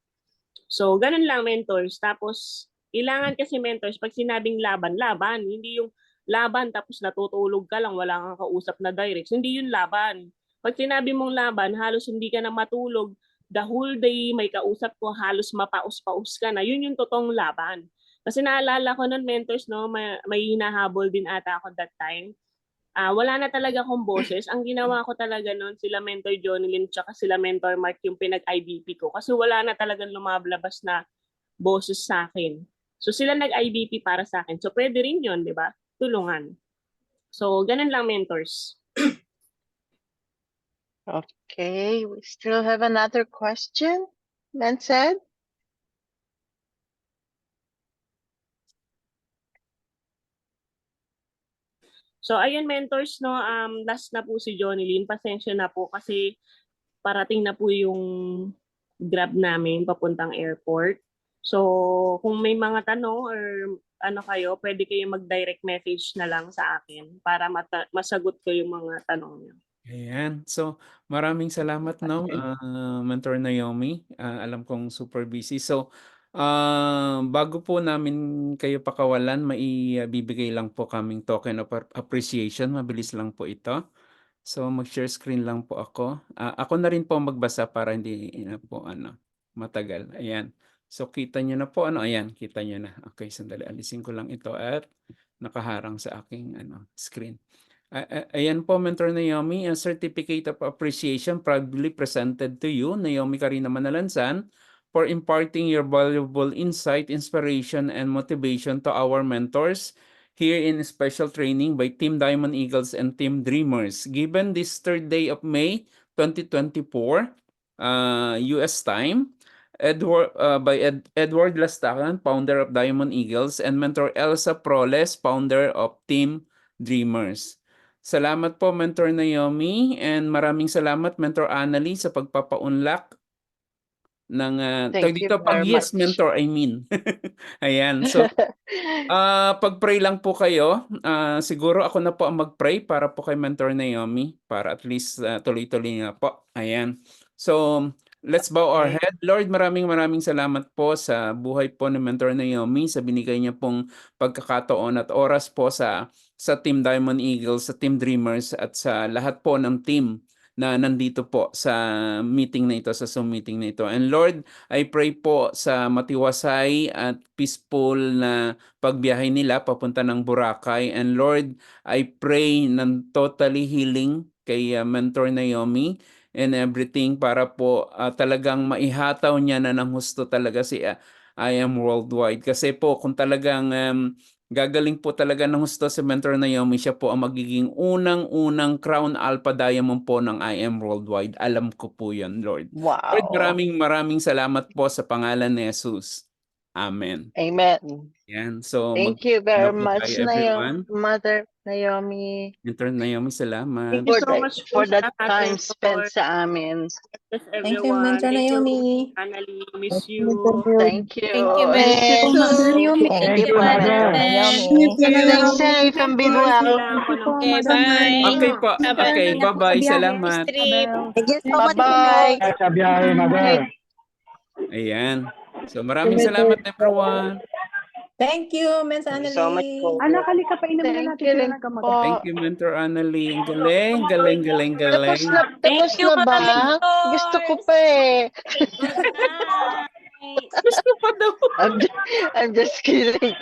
S1: So, ganun lang mentors. Tapos, kailangan kasi mentors, pag sinabing laban, hindi yung laban tapos natutulog ka lang, wala kang kausap na direct. Hindi yun laban. Pag sinabi mong laban, halos hindi ka na matulog, the whole day may kausap ko, halos mapaus-paus ka na. Yun yung totoong laban. Kasi naalala ko nun, mentors, no, may hinahabol din ata ako that time. Wala na talaga akong boses. Ang ginawa ko talaga noon, sila Mentor Jonilyn tsaka sila Mentor Mark yung pinag-IBP ko. Kasi wala na talagang lumablabas na boses sa akin. So sila nag-IBP para sa akin. So pwede rin yun, di ba? Tulungan. So ganun lang, mentors.
S2: Okay, we still have another question. Mensed?
S1: So ayun mentors no, last na po si Jonilyn. Pasensya na po kasi parating na po yung Grab namin papuntang airport. So kung may mga tanong or ano kayo, pwede kayo mag-direct message na lang sa akin para masagot ko yung mga tanong niyo.
S3: Ayan. So, maraming salamat, no, Mentor Naomi. Alam kong super busy. So, bago po namin kayo pakawalan, maibibigay lang po kaming token of appreciation. Mabilis lang po ito. So, mag-share screen lang po ako. Ako na rin po magbasa para hindi na po matagal. Ayan. So, kita nyo na po. Ayan, kita nyo na. Okay, sandali. Alisin ko lang ito at nakaharang sa aking screen. Ayan po, Mentor Naomi, a certificate of appreciation proudly presented to you, Naomi Karina Manalansan, for imparting your valuable insight, inspiration, and motivation to our mentors here in special training by Team Diamond Eagles and Team Dreamers. Given this 3rd day of May 2024, US time, Edward Lastacan, founder of Diamond Eagles, and Mentor Elsa Proles, founder of Team Dreamers. Salamat po, Mentor Naomi, and maraming salamat, Mentor Annalie, sa pagpapaunlak ng
S2: Thank you
S3: dito pag
S2: very
S3: yes,
S2: much.
S3: Mentor, I mean. Ayan, so pag-pray lang po kayo. Siguro ako na po ang mag-pray para po kay Mentor Naomi, para at least tuloy-tuloy nga po. Ayan. So, let's bow our
S2: Okay.
S3: head. Lord, maraming salamat po sa buhay po ni Mentor Naomi, sa binigay niya pong pagkakataon at oras po sa Team Diamond Eagles, sa Team Dreamers, at sa lahat po ng team na nandito po sa meeting na ito, sa Zoom meeting na ito. And Lord, I pray po sa matiwasay at peaceful na pagbiyahe nila papunta ng Boracay. And Lord, I pray ng totally healing kay Mentor Naomi and everything para po talagang maihataw niya na ng husto talaga si I Am Worldwide. Kasi po kung talagang gagaling po talaga ng husto si Mentor Naomi, siya po ang magiging unang-unang Crown Alpha Diamond po ng I Am Worldwide. Alam ko po yan, Lord. Lord,
S2: Wow.
S3: maraming salamat po sa pangalan ni Jesus. Amen.
S2: Amen.
S3: Yan. So,
S2: Thank you very
S3: po
S2: much,
S3: tayo, everyone.
S2: Mother Naomi,
S3: Mentor Naomi, salamat.
S1: Thank you so
S2: for
S1: much po
S2: the
S1: sa lahat,
S2: time
S1: Mentor.
S2: spent sa amin.
S1: Yes,
S5: Thank you,
S1: everyone.
S5: Mentor
S1: Thank you,
S5: Naomi.
S1: Annalie. Miss
S5: Thank you, Mentor
S1: you.
S5: Naomi.
S2: Thank you.
S4: Thank you,
S2: And
S4: Mother Naomi.
S5: Thank
S6: Thank
S5: you,
S6: you,
S5: Mother
S6: Mother
S5: Naomi.
S6: Naomi.
S2: stay safe and be
S1: Of course,
S2: well.
S1: kailangan ko ng
S4: Okay, bye.
S3: Okay po.
S4: Bye-bye.
S3: Okay, bye-bye.
S4: Miss
S3: Salamat.
S4: Trip.
S5: Thank you so much.
S2: Bye-bye.
S6: Sa biyahe, Mother.
S3: Ayan. So, maraming salamat, everyone.
S5: Thank you, Miss Annalie.
S7: Anak, halika pa inom na
S2: Thank
S7: natin
S2: you
S7: sila
S2: rin
S7: ng kamaga.
S2: po.
S3: Thank you, Mentor Annalie. Ang galing, galing, galing,
S2: Tapos
S3: galing.
S2: na, tapos
S4: you,
S2: na ba?
S4: mga
S2: Gusto ko pa eh.
S4: Good night.
S3: Gusto pa daw.
S2: I'm just kidding.